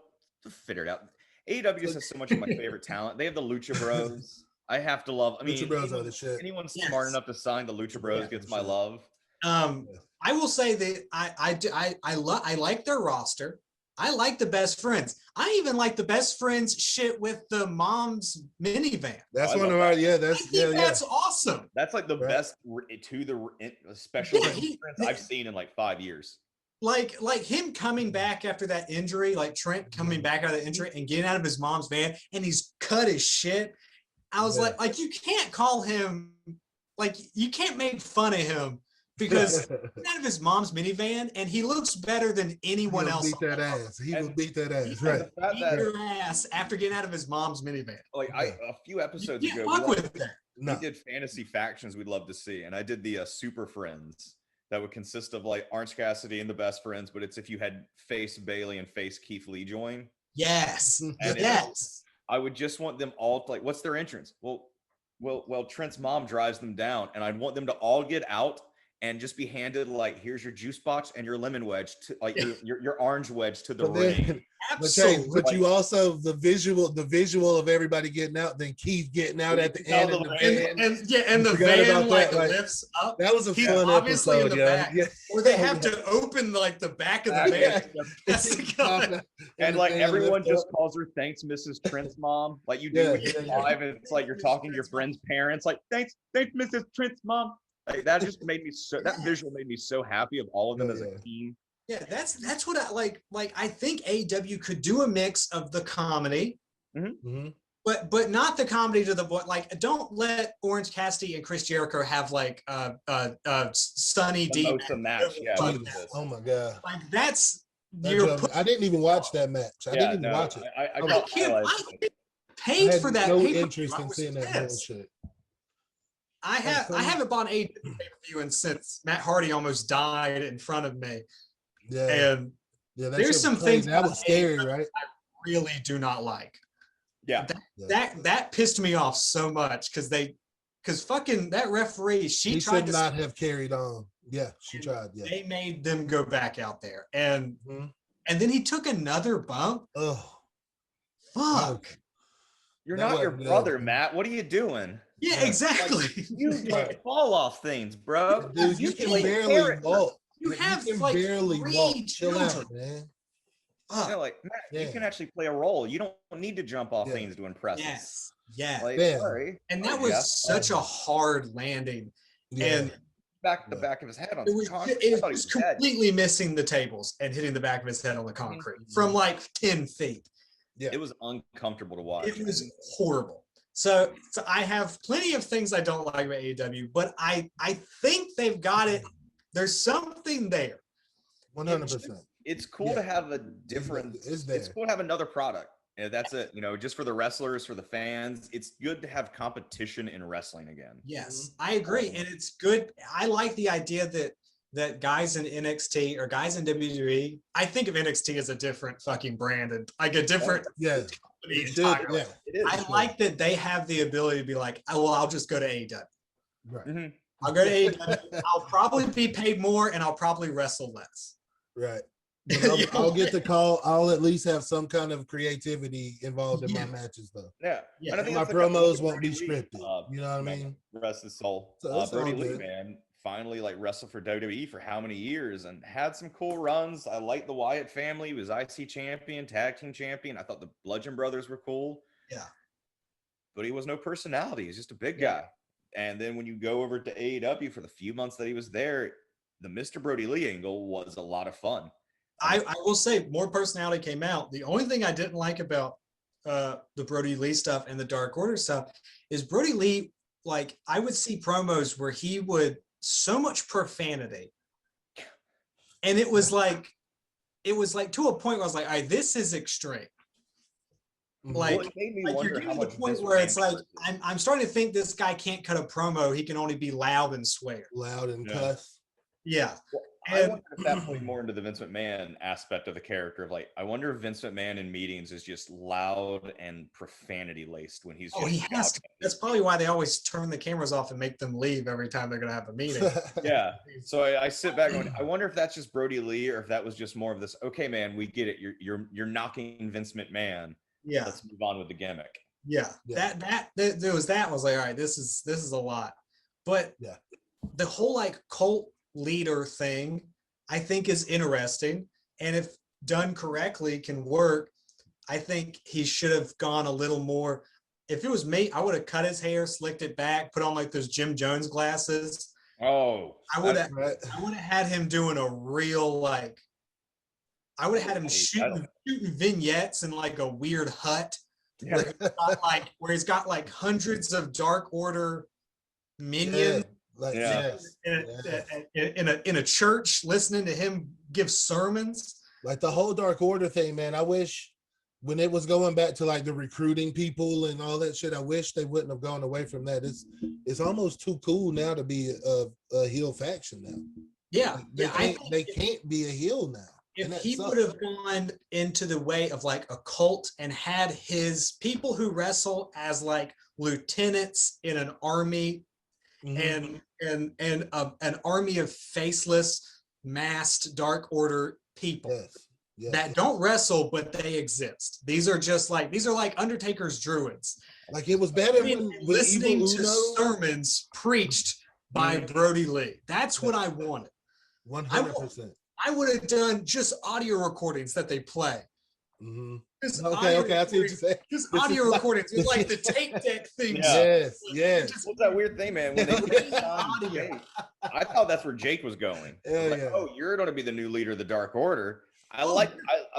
figure it out. AEW has so much of my favorite talent. They have the Lucha Bros. I have to love. I mean, Lucha Bros are the shit. anyone smart enough to sign the Lucha Bros gets my love. I will say that I like their roster. I like the best friends. I even like the best friends shit with the mom's minivan. That's one of our that's awesome. That's like the best to the special friends I've seen in like 5 years. Like him coming back after that injury, like Trent coming back out of the injury and getting out of his mom's van, and he's cut his shit. I was like you can't call him, like you can't make fun of him because he's out of his mom's minivan and he looks better than anyone else. Beat that ass. He will beat that ass. Right. Beat your ass after getting out of his mom's minivan. Like a few episodes ago, we did fantasy factions we'd love to see, and I did the Super Friends that would consist of like Orange Cassidy and the best friends, but it's if you had face Bailey and face Keith Lee join. Yes. And yes. I would just want them all to, like, what's their entrance? Well, Trent's mom drives them down, and I'd want them to all get out and just be handed like, here's your juice box and your lemon wedge to like your orange wedge to the ring. Absolutely. But you also the visual of everybody getting out, then Keith getting out at the end of the van. And the van like lifts up. That was a fun obviously episode, in the back. Yeah. Or they have to open like the back of the van. And like everyone just calls her thanks, Mrs. Trent's mom. Like you do when you're live, and it's like you're talking to your friend's parents, like thanks, Mrs. Trent's mom. Like that just made me so. That visual made me so happy of all of them as a team. Yeah, that's what I like. Like I think AEW could do a mix of the comedy, but not the comedy to the point. Like don't let Orange Cassidy and Chris Jericho have like Sunny D match. Yeah. Oh my god. Like that's I didn't even watch that match. I didn't even watch it. I paid for that. No interest in seeing that bullshit. I haven't bought a pay-per-view and since Matt Hardy almost died in front of me. Yeah. And there's some things that was scary, right? I really do not like. Yeah. That pissed me off so much because fucking that referee, she tried to not have carried on. Yeah, she tried. Yeah. They made them go back out there. And then he took another bump. Oh. Fuck. You're not your brother, Matt. What are you doing? Yeah, exactly. Like, you don't fall off things, bro. Dude, you can barely walk. You have can like barely walk. Chill out, children. man. Yeah, like Matt, you can actually play a role. You don't need to jump off things to impress us. Yeah. Like, sorry. And that was such a hard landing. And the back of his head on the concrete. It was completely missing the tables and hitting the back of his head on the concrete from like 10 feet. Yeah. It was uncomfortable to watch. It was horrible. So I have plenty of things I don't like about AEW, but I think they've got it. There's something there. 100%. It's cool to have a different. It's cool to have another product. And that's it. You know, just for the wrestlers, for the fans, it's good to have competition in wrestling again. Yes, I agree, and it's good. I like the idea that guys in NXT or guys in WWE. I think of NXT as a different fucking brand and like a different. I like that they have the ability to be like, oh, well, I'll just go to AEW. Right. I'll go to AEW. I'll probably be paid more and I'll probably wrestle less. Right. I'll get the call. I'll at least have some kind of creativity involved in my matches, though. Yeah. And my promos won't be scripted. You know what I mean? Rest his soul. Brody Lee, man, finally like wrestled for WWE for how many years and had some cool runs. I like the Wyatt family. He was IC champion, tag team champion. I thought the Bludgeon Brothers were cool. Yeah. But he was no personality. He's just a big guy. And then when you go over to AEW for the few months that he was there, the Mr. Brody Lee angle was a lot of fun. I will say more personality came out. The only thing I didn't like about the Brody Lee stuff and the Dark Order stuff is Brody Lee, like I would see promos where he would so much profanity. And it was like to a point where I was like, all right, this is extreme. Like, you're getting to the point where it's like, I'm starting to think this guy can't cut a promo. He can only be loud and swear. Loud and cuss. Yeah. Well, I wonder if that played more into the Vince McMahon aspect of the character of like, I wonder if Vince McMahon in meetings is just loud and profanity laced when he's. He has to. That's probably why they always turn the cameras off and make them leave every time they're going to have a meeting. Yeah. So I sit back going, I wonder if that's just Brody Lee or if that was just more of this. Okay, man, we get it. You're knocking Vince McMahon. Yeah. Let's move on with the gimmick. Yeah. There was that. I was like, all right, this is a lot. But the whole like cult leader thing, I think is interesting. And if done correctly, can work. I think he should have gone a little more. If it was me, I would have cut his hair, slicked it back, put on like those Jim Jones glasses. Oh, I would have had him doing a real like. I would have had him shooting vignettes in like a weird hut, where he's got like hundreds of Dark Order minions in a church, listening to him give sermons. Like the whole Dark Order thing, man. I wish when it was going back to like the recruiting people and all that shit, I wish they wouldn't have gone away from that. It's almost too cool now to be a heel faction now. Yeah, they can't be a heel now. If he would have gone into the way of like a cult and had his people who wrestle as like lieutenants in an army, and an army of faceless, masked Dark Order people that don't wrestle, but they exist. These are like Undertaker's druids. Like it was better when listening to sermons preached by Brody Lee. That's what I wanted. 100%. I would have done just audio recordings that they play. Okay, I see what you're saying. Just audio recordings with like the tape deck things. Yes. What's that weird thing, man? When they audio. I thought that's where Jake was going. Oh, you're going to be the new leader of the Dark Order. I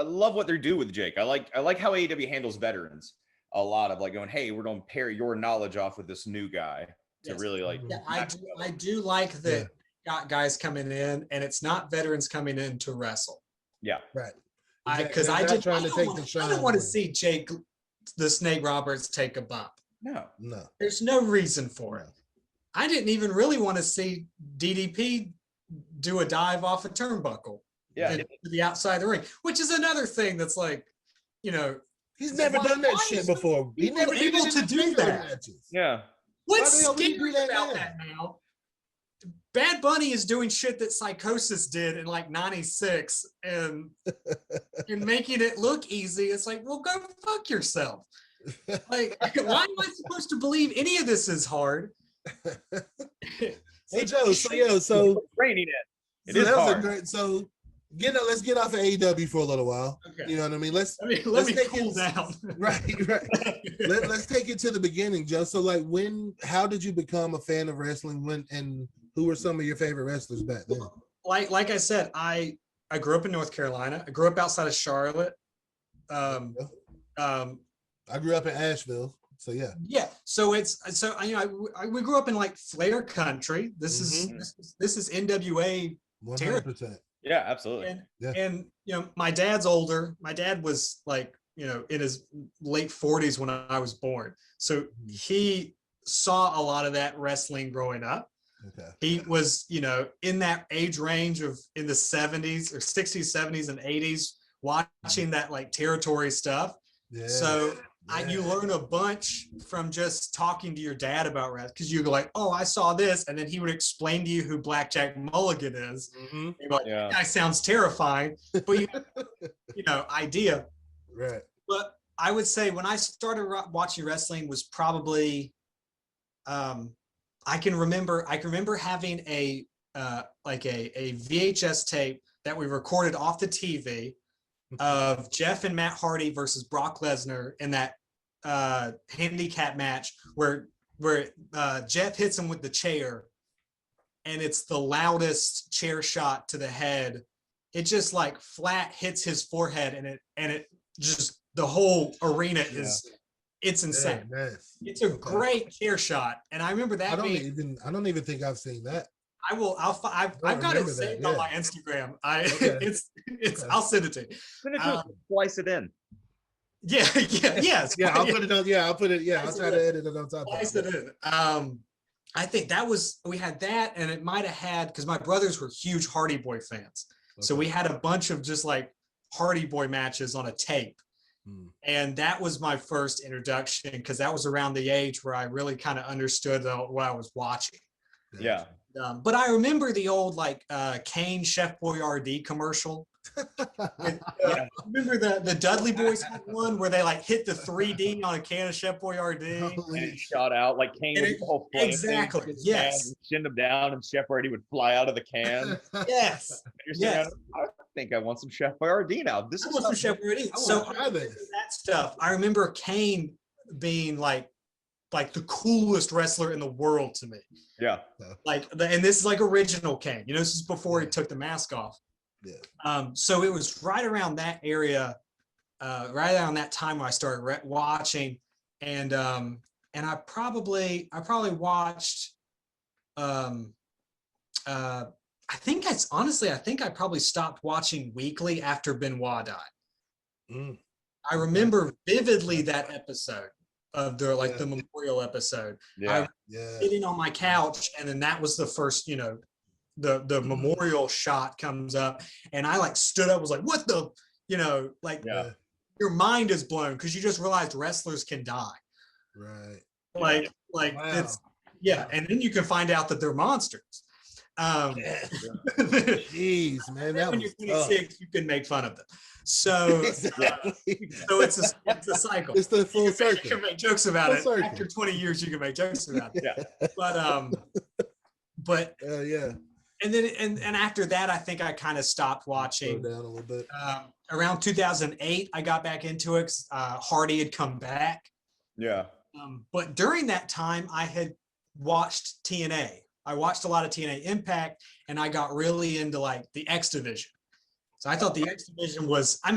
love what they do with Jake. I like how AEW handles veterans a lot of like going, hey, we're going to pair your knowledge off with this new guy to really like. Yeah, I do like that. Got guys coming in, and it's not veterans coming in to wrestle. Yeah, right. Because I don't want to see Jake the Snake Roberts take a bump. No. There's no reason for it. I didn't even really want to see DDP do a dive off a turnbuckle. To the outside of the ring, which is another thing that's like, he's never done that shit before. He never been able to do that. Yeah. What's scary about that now? Bad Bunny is doing shit that Psychosis did in like 96 and making it look easy. It's like, well, go fuck yourself. Like, why am I supposed to believe any of this is hard? Hey Joe, so raining it. It is hard. Let's get off of AEW for a little while. Okay. You know what I mean? Let me cool down. Right. Let's take it to the beginning, Joe. So like how did you become a fan of wrestling? And who were some of your favorite wrestlers back then? Like I said, I grew up in North Carolina. I grew up outside of Charlotte. I grew up in Asheville. So yeah. Yeah. So we grew up in like Flair country. This is NWA 100%. Yeah, absolutely. And my dad's older. My dad was like, in his late 40s when I was born. So he saw a lot of that wrestling growing up. Okay. He was, in that age range of in the 70s or 60s, 70s, and 80s, watching that like territory stuff. Yeah. So you learn a bunch from just talking to your dad about wrestling, because you go like, oh, I saw this, and then he would explain to you who Blackjack Mulligan is. You're like, that guy sounds terrifying, but idea. Right. But I would say when I started watching wrestling was probably, I can remember having a VHS tape that we recorded off the TV of Jeff and Matt Hardy versus Brock Lesnar in that handicap match where Jeff hits him with the chair, and it's the loudest chair shot to the head. It just like flat hits his forehead, and it just, the whole arena it's insane. Yeah, nice. It's a great chair shot, and I remember that. I don't even think I've seen that. I've got it saved on my Instagram. I'll send it to you. Send it to splice it in. Yes. I'll put it on. Yeah, I'll put it. Yeah, I'll try to edit it on top. Splice it in. I think we had that, and it might have had, because my brothers were huge Hardy Boy fans, so we had a bunch of just like Hardy Boy matches on a tape. And that was my first introduction, because that was around the age where I really kind of understood what I was watching. Yeah. But I remember the old like Kane Chef Boyardee commercial Remember the Dudley Boys had one where they like hit the 3D on a can of Chef Boyardee, and it shot out like Kane would do the whole flame exactly. thing, Yes, shin them down, and Chef Boyardee would fly out of the can. yes, yes. I think I want some Chef Boyardee now. This I is want some Chef Boyardee. So that stuff. I remember Kane being like the coolest wrestler in the world to me. Yeah. And this is like original Kane. You know, this is before he took the mask off. Yeah. So it was right around that area, right around that time when I started watching, and I probably watched. I think I probably stopped watching weekly after Benoit died. I remember vividly that episode of the memorial episode. I was sitting on my couch, and then that was the first, the memorial shot comes up, and I like stood up, was like, what the, your mind is blown because you just realized wrestlers can die. Right. Wow. And then you can find out that they're monsters. Jeez, man, that when was you're 26, you can make fun of them. So, exactly. So it's a cycle. It's the full circle. You can make jokes about it. Circle. After 20 years, you can make jokes about it. But yeah. And then and after that, I think I kind of stopped watching. Slow down a little bit. Around 2008, I got back into it. Hardy had come back. Yeah. But during that time, I had watched TNA. I watched a lot of TNA Impact, and I got really into like the X Division. So I thought the X Division was, I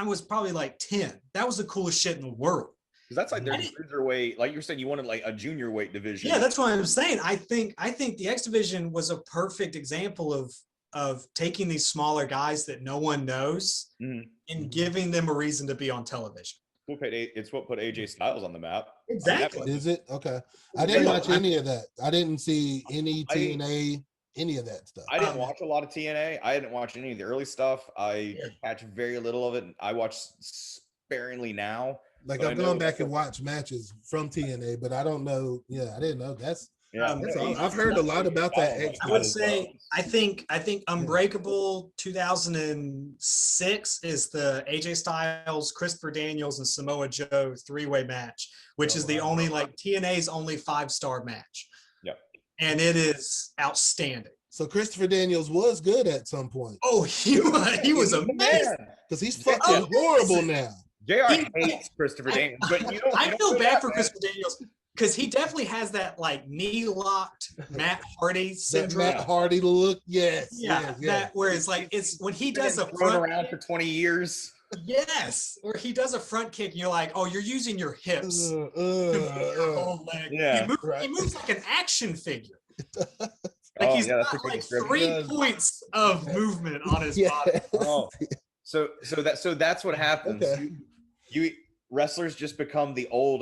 was probably like 10. That was the coolest shit in the world. Because that's like their cruiserweight, like you said, you wanted like a junior weight division. Yeah, that's what I'm saying. I think the X Division was a perfect example of taking these smaller guys that no one knows and giving them a reason to be on television. It's what put AJ Styles on the map. Exactly. Is it? Okay. I didn't watch any of that. I didn't see any TNA, any of that stuff. I didn't watch a lot of TNA. I didn't watch any of the early stuff. I catch very little of it. I watch sparingly now. Like I'm going back and watch matches from TNA, but I don't know. Yeah, I didn't know. That's all. I've heard a lot about that. I would say I think Unbreakable 2006 is the AJ Styles, Christopher Daniels, and Samoa Joe 3-way match, which is the only TNA's only 5-star match. Yep. And it is outstanding. So Christopher Daniels was good at some point. Oh, he was amazing. Because he's fucking horrible now. JR hates Christopher Daniels, but I feel bad for Christopher Daniels. Because he definitely has that like knee-locked Matt Hardy syndrome. That Matt Hardy look, yes. That where it's like it's when he does a front around for 20 years. Yes, or he does a front kick, and you're like, oh, you're using your hips. Your whole leg. Yeah, he moves like an action figure. Like he's got like 3 points of movement on his body. Oh, so that's what happens. Okay. You wrestlers just become the old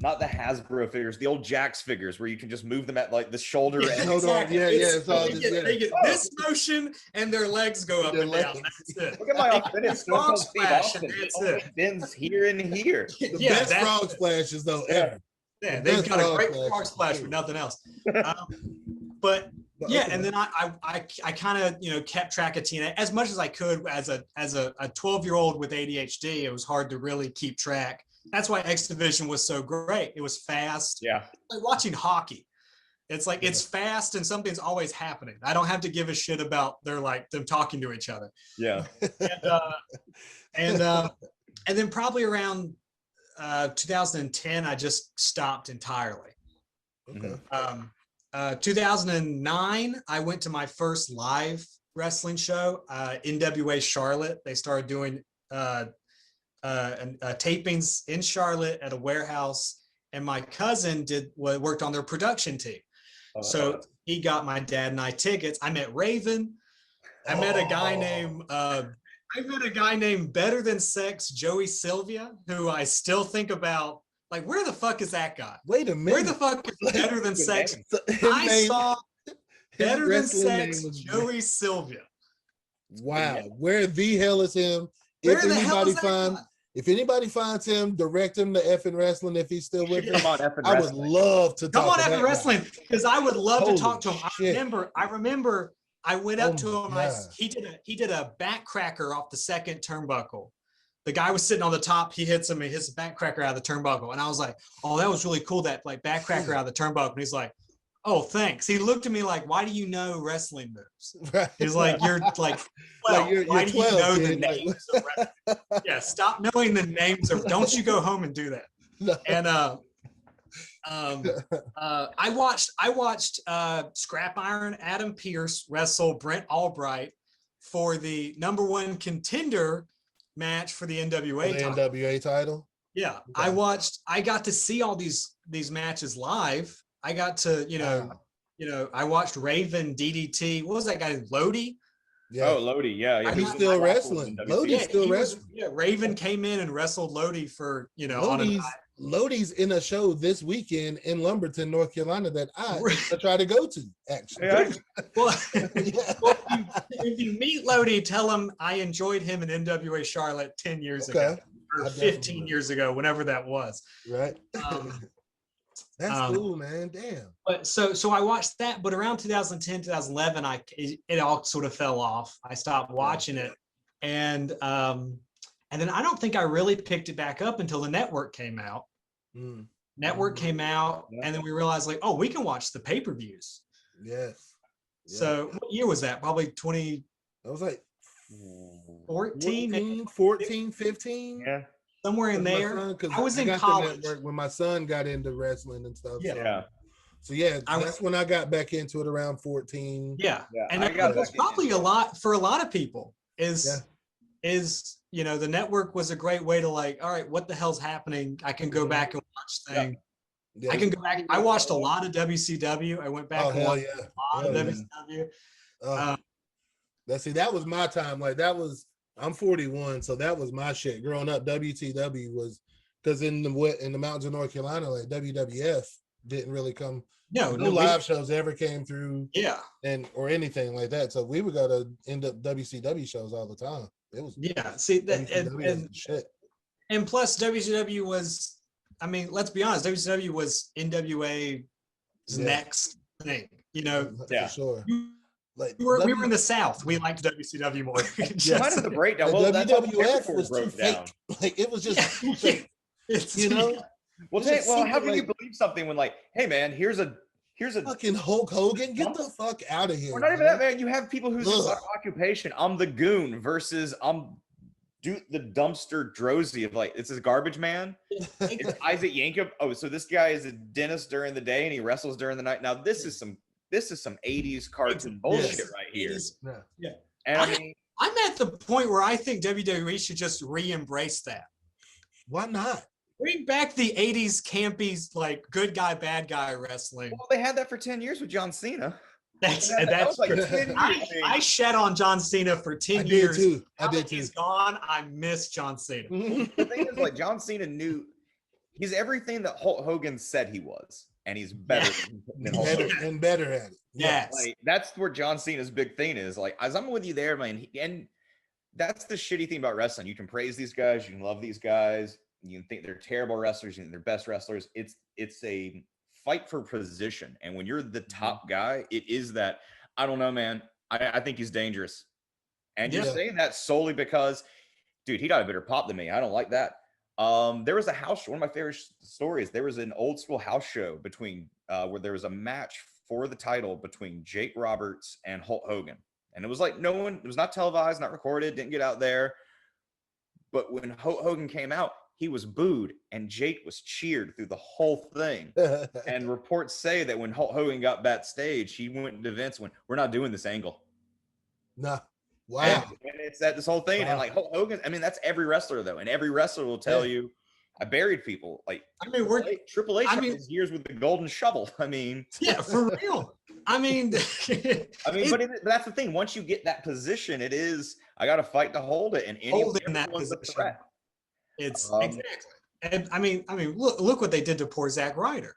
not the Hasbro figures, the old Jax figures where you can just move them at like the shoulder. Exactly. They get this motion and their legs go up and down. That's it. Look at my authentic frog splash. It bends here and here. The best frog splashes though ever. Yeah, they've got a great frog splash with nothing else. But yeah, and then I kind of kept track of TNA as much as I could as a 12-year-old with ADHD. It was hard to really keep track. That's why X Division was so great. It was fast. Yeah. Like watching hockey. It's like it's fast and something's always happening. I don't have to give a shit about them talking to each other. Yeah. And then probably around 2010, I just stopped entirely. Okay. 2009, I went to my first live wrestling show, NWA Charlotte. They started doing tapings in Charlotte at a warehouse, and my cousin worked on their production team. So he got my dad and I tickets. I met Raven. I met a guy named Better Than Sex Joey Sylvia, who I still think about. Like, where the fuck is that guy? Wait a minute. Where the fuck is Better Than Sex? I saw Better Than Sex Joey Sylvia. Wow. Where the hell is him? If anybody finds him, direct him to F'N Wrassling if he's still with us. I would love to talk to that F'N Wrassling because I would love to talk to him. Shit. I remember I went up to him. God. He did a backcracker off the second turnbuckle. The guy was sitting on the top. He hits him. He hits a backcracker out of the turnbuckle. And I was like, oh, that was really cool. That like backcracker out of the turnbuckle. And he's like, oh, thanks. He looked at me like, why do you know wrestling moves? He's like, you're like, well, like why do you 12, know kid. the names of wrestling? Yeah, stop knowing the names of. Don't you go home and do that. No. And I watched Scrap Iron Adam Pearce wrestle Brent Albright for the #1 contender match for the NWA The title. NWA title. Yeah, Okay. I got to see all these matches live. I got to, I watched Raven DDT. What was that guy? Lodi? Yeah. Oh, Lodi, yeah. He's still wrestling. Lodi's still wrestling. Raven came in and wrestled Lodi for, on a Lodi's in a show this weekend in Lumberton, North Carolina that I try to go to, actually. Yeah. Well, if you meet Lodi, tell him I enjoyed him in NWA Charlotte 10 years ago, or 15 years ago, whenever that was. Right. That's cool, man. Damn. But so I watched that, but around 2010, 2011, it all sort of fell off. I stopped watching it, and then I don't think I really picked it back up until the network came out. Network came out, and then we realized, like, oh, we can watch the pay-per-views. Yes. Yeah. So what year was that? Probably 20. That was like 14, 15. Yeah, somewhere in there. I was in college when my son got into wrestling and stuff. Yeah. So that's when I got back into it around 14. Yeah. And it was probably a lot for a lot of people is the network was a great way to like, all right, what the hell's happening? I can go back and watch things. Yeah. I can go back. I watched a lot of WCW. I went back and watched a lot of WCW. That was my time. Like I'm 41, so that was my shit. Growing up, WCW was because in the mountains of North Carolina, like WWF didn't really come. No live shows ever came through. Yeah, or anything like that. So we would go to WCW shows all the time. It was See that and shit. And plus WCW was, I mean, let's be honest, WCW was NWA's next thing. For sure. Like we were in the South. We liked WCW more. Kind of the breakdown. Well, WWF was too fake. Like it was just too fake. Well, how can you believe something when, like, hey man, here's a fucking Hulk Hogan, get the fuck out of here. Or not even that, man. You have people whose occupation, I'm the goon versus I'm the dumpster Drozy of like, it's a garbage man. It's Isaac Yankovic. Oh, so this guy is a dentist during the day and he wrestles during the night. Now this is some 80s cartoon bullshit right here. Yeah. And I mean, I'm at the point where I think WWE should just re-embrace that. Why not? Bring back the 80s campy, like good guy, bad guy wrestling. Well, they had that for 10 years with John Cena. That's like I shed on John Cena for 10 years. I did too. He's gone. I miss John Cena. The thing is, like, John Cena he's everything that Hulk Hogan said he was, and he's better than Hulk Hogan. And better at it. Yes. Like, that's where John Cena's big thing is. Like, as I'm with you there, man, and that's the shitty thing about wrestling. You can praise these guys, you can love these guys, you can think they're terrible wrestlers, you think they're best wrestlers. It's a fight for position, and when you're the top guy, it is that. I don't know, man. I think he's dangerous, and you're saying that solely because, dude, he got a better pop than me. I don't like that. There was a house show. One of my favorite stories. There was an old school house show between where there was a match for the title between Jake Roberts and Hulk Hogan, and it was like it was not televised, not recorded, didn't get out there. But when Hulk Hogan came out, he was booed and Jake was cheered through the whole thing. And reports say that when Hulk Hogan got backstage, he went to Vince when we're not doing this angle. Nah. Wow. And it's that this whole thing. Wow. And like Hulk Hogan, I mean, that's every wrestler though. And every wrestler will tell you, I buried people. Like, I mean, Triple H had his years with the golden shovel. I mean, yeah, for real. I mean, but that's the thing. Once you get that position, I got to fight to hold it. And holding that position. It's exactly. And I mean, look what they did to poor Zack Ryder.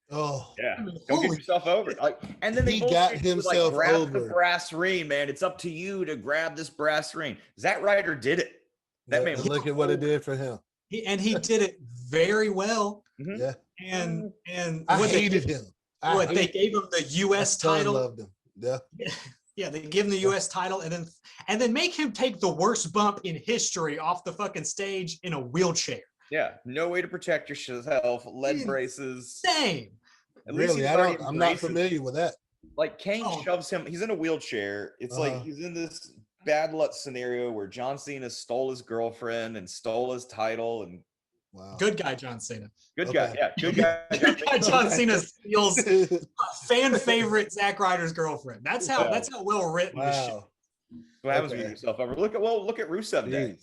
Oh yeah, don't get yourself over. Like, and then he got himself grab over. The brass ring, man. It's up to you to grab this brass ring. Zack Ryder did it. That man. Look at what it did for him. He did it very well. Yeah. And I hated him. They gave him the U.S. title. Loved him. Yeah. Yeah, they give him the U.S. title and then make him take the worst bump in history off the fucking stage in a wheelchair. Yeah, no way to protect yourself. Lead braces. Same. At least Really, I'm not familiar with that. Like Kane shoves him. He's in a wheelchair. It's like he's in this bad luck scenario where John Cena stole his girlfriend and stole his title. And good guy John Cena. Good guy, yeah, good guy. Good guy John Cena steals fan favorite Zack Ryder's girlfriend. That's how well written this shit. What happens when you yourself over? Look at Rusev Day.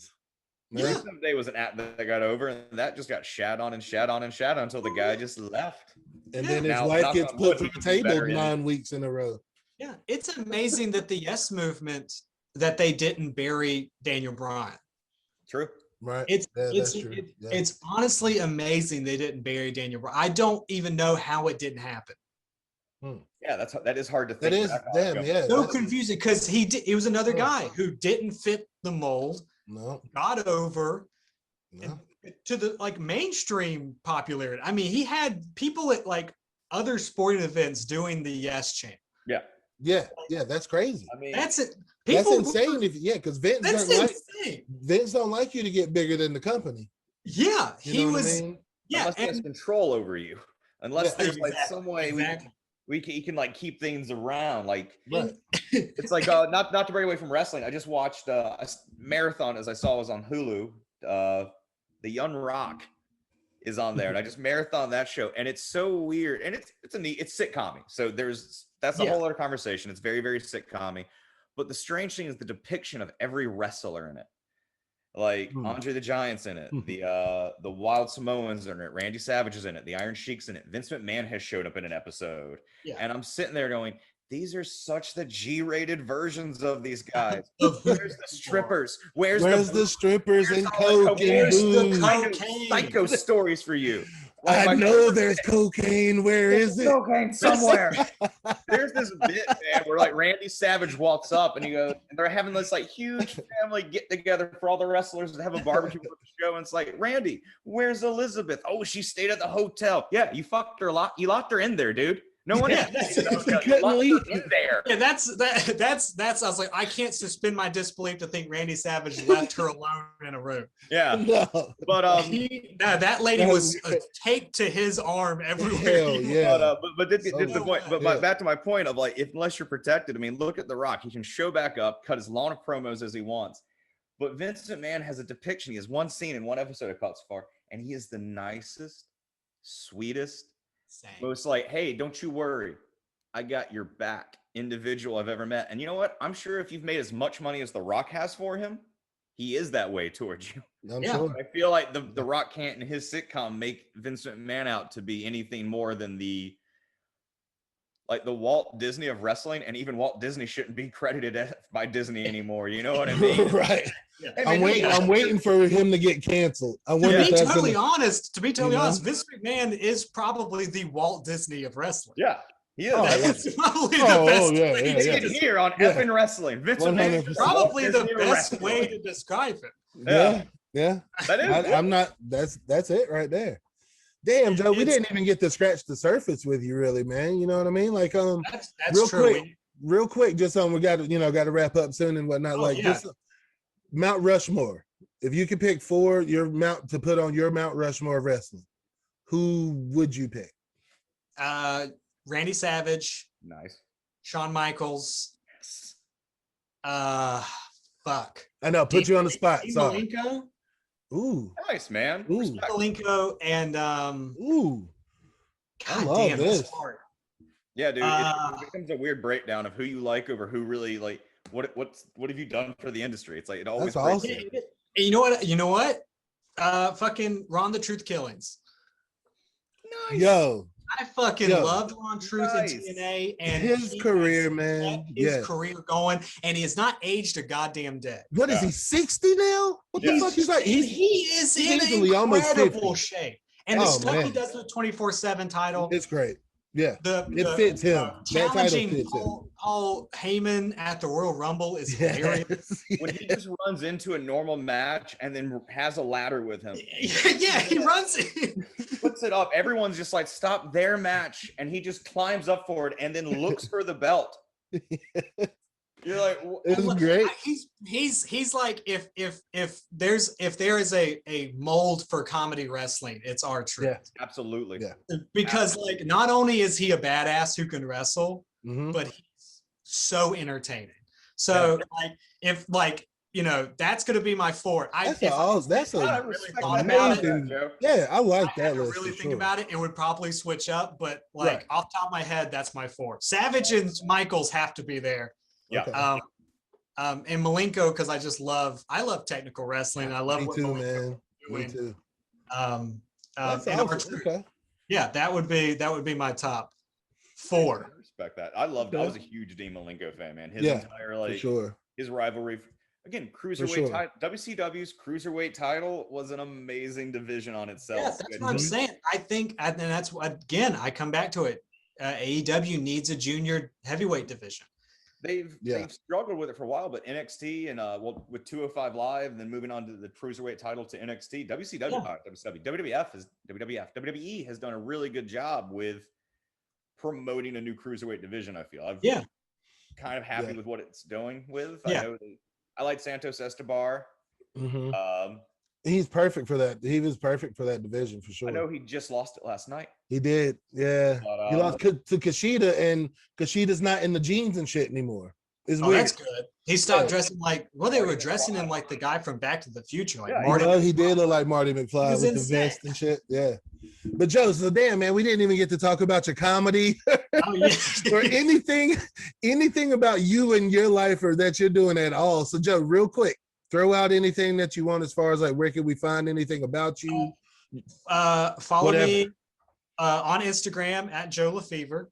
Rusev Day was an act that got over, and that just got shat on until the guy just left. And then his wife gets put to the table 9 weeks in a row. Yeah, it's amazing that the Yes Movement that they didn't bury Daniel Bryan. True. Right. It's honestly amazing they didn't bury Daniel Bryan. I don't even know how it didn't happen. Yeah, that is hard to think. That is damn, so confusing because he was another guy who didn't fit the mold. No. Got over to the like mainstream popularity. I mean, he had people at like other sporting events doing the Yes chant. Yeah, that's crazy. I mean, that's it. That's insane. Because Vince don't like you to get bigger than the company. Yeah, he was. I mean? Yeah, unless he has control over you. Unless there's like some way he can like keep things around. Like it's like not to break away from wrestling. I just watched a marathon as I saw was on Hulu. The Young Rock is on there, and I just marathon that show, and it's so weird, and it's sitcom-y. So that's a whole other conversation. It's very, very sitcom-y. But the strange thing is the depiction of every wrestler in it. Like Andre the Giant's in it, the Wild Samoans are in it, Randy Savage is in it, the Iron Sheik's in it, Vince McMahon has showed up in an episode, and I'm sitting there going, these are such the G-rated versions of these guys. Where's the strippers? Where's the strippers and coke and booze? Psycho stories for you. Like, I know there's cocaine. Where is it? Cocaine somewhere. There's this bit, man, where like Randy Savage walks up and and they're having this like huge family get together for all the wrestlers to have a barbecue for the show. And it's like, Randy, where's Elizabeth? Oh, she stayed at the hotel. Yeah, you fucked her you locked her in there, dude. No one couldn't leave in there. Yeah, that's. I was like, I can't suspend my disbelief to think Randy Savage left her alone in a room. Yeah, but that lady was taped to his arm everywhere. Hell yeah. But the point. But back to my point of like, unless you're protected, I mean, look at The Rock. He can show back up, cut as long of promos as he wants. But Vince McMahon has a depiction. He has one scene in one episode of Caught So Far, and he is the nicest, sweetest. Most like, hey, don't you worry, I got your back individual I've ever met. And you know what? I'm sure if you've made as much money as The Rock has for him, he is that way towards you. I'm sure. I feel like the Rock can't in his sitcom make Vince McMahon out to be anything more than the Walt Disney of wrestling, and even Walt Disney shouldn't be credited by Disney anymore. You know what I mean? Right. Yeah. I'm waiting for him to get canceled. To be totally honest, Vince McMahon is probably the Walt Disney of wrestling. Yeah, he is. That's probably the best. He's here on F'N Wrassling. Vince McMahon is probably the best way to describe it. Yeah. That is. I'm not. That's it right there. Damn, Joe, we didn't even get to scratch the surface with you, really, man. You know what I mean? Like, that's real quick, just we got to wrap up soon and whatnot. Just Mount Rushmore. If you could pick 4 your Mount to put on your Mount Rushmore of wrestling, who would you pick? Randy Savage. Nice. Shawn Michaels. Fuck. I know. Put you on the spot. Sorry. Malenko. Ooh, nice, man. Malenko and ooh, I love this. Yeah, dude, it becomes a weird breakdown of who you like over who really like. What have you done for the industry? It's like it always. That's awesome. You know what? Fucking Ron the Truth Killings. Nice. Yo. I fucking loved Ron Truth in TNA and his career, man. His career going, and he has not aged a goddamn day. What is he, 60 now? What the fuck is that? He is in incredible shape. And the stuff he does with the 24/7 title. It's great. Yeah. It fits him. Challenging Paul Heyman at the Royal Rumble is hilarious. When he just runs into a normal match and then has a ladder with him. Yeah, he runs it. Puts it up. Everyone's just like, stop their match. And he just climbs up for it and then looks for the belt. You're like, It was great. He's like if there is a mold for comedy wrestling, it's R-Truth. Yeah. absolutely. Yeah. Because like not only is he a badass who can wrestle, Mhm. but he's so entertaining. So like if like that's gonna be my 4. That's I a respect thought that about answer, amazing. Joe. Yeah, I like I had that to list. really for think sure. about it. It would probably switch up, but like Right. off the top of my head, that's my 4. Savage and Michaels have to be there. Yeah. Okay. And Malenko because I love technical wrestling. I love Me what too, Malenko man. is Me doing. too. And That's awesome. R-Truth. Okay. Yeah, that would be my top 4. I respect that. I Okay. was a huge Dean Malenko fan, man. His Yeah, entire For sure. his rivalry. Again, cruiserweight sure. title. WCW's cruiserweight title was an amazing division on itself. Yeah, that's what I'm saying. I think, and that's again, I come back to it. AEW needs a junior heavyweight division. They've struggled with it for a while, but NXT and with 205 Live, and then moving on to the cruiserweight title to NXT, WWE has done a really good job with promoting a new cruiserweight division. I feel I'm kind of happy with what it's doing with. Yeah. I know I like Santos Escobar. Mhm. He's perfect for that. He was perfect for that division for sure. I know he just lost it last night. He did. Yeah. But, He lost to Kushida, and Kushida's not in the jeans and shit anymore. It's weird. That's good. He stopped dressing like they were dressing him like the guy from Back to the Future, like Yeah, Marty. He did look like Marty McFly was with insane. the vest and shit. Yeah. But Joe, so damn man, we didn't even get to talk about your comedy Oh, yeah. or anything about you and your life or that you're doing at all. So Joe, real quick, throw out anything that you want as far as like where can we find anything about you? Follow Whatever. me on Instagram at Joe LeFevre,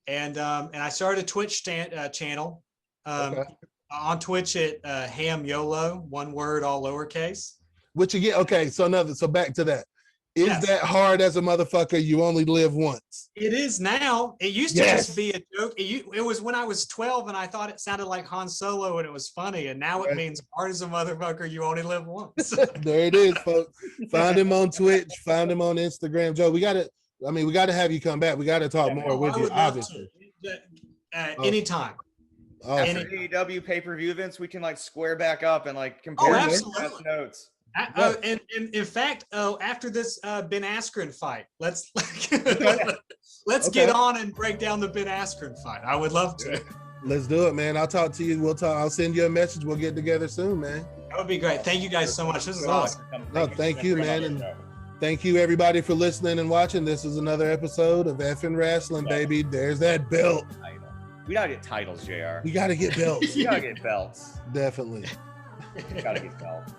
and I started a Twitch channel. Okay. On Twitch at Ham YOLO, one word, all lowercase. Which again, okay, so back to that. Is Yes. that hard as a motherfucker? You only live once. It is now. It used to Yes. just be a joke. It was when I was 12 and I thought it sounded like Han Solo and it was funny. And now it means hard as a motherfucker, you only live once. There it is, folks. Find him on Twitch, find him on Instagram. Joe, we gotta have you come back. We gotta talk more with I you, would love obviously. to. Anytime. Awesome. After AEW pay-per-view events, we can like square back up and like compare absolutely. notes. And in fact, after this Ben Askren fight, let's get on and break down the Ben Askren fight. I would love to. Let's do it, man. I'll talk to you. We'll talk. I'll send you a message. We'll get together soon, man. That would be great. Thank you guys so much. This is awesome. No, thank you, man. And thank you, everybody, for listening and watching. This is another episode of F'N Wrassling, baby. There's that belt. We gotta get titles, JR. We gotta get belts. We gotta get belts. Definitely. We gotta get belts.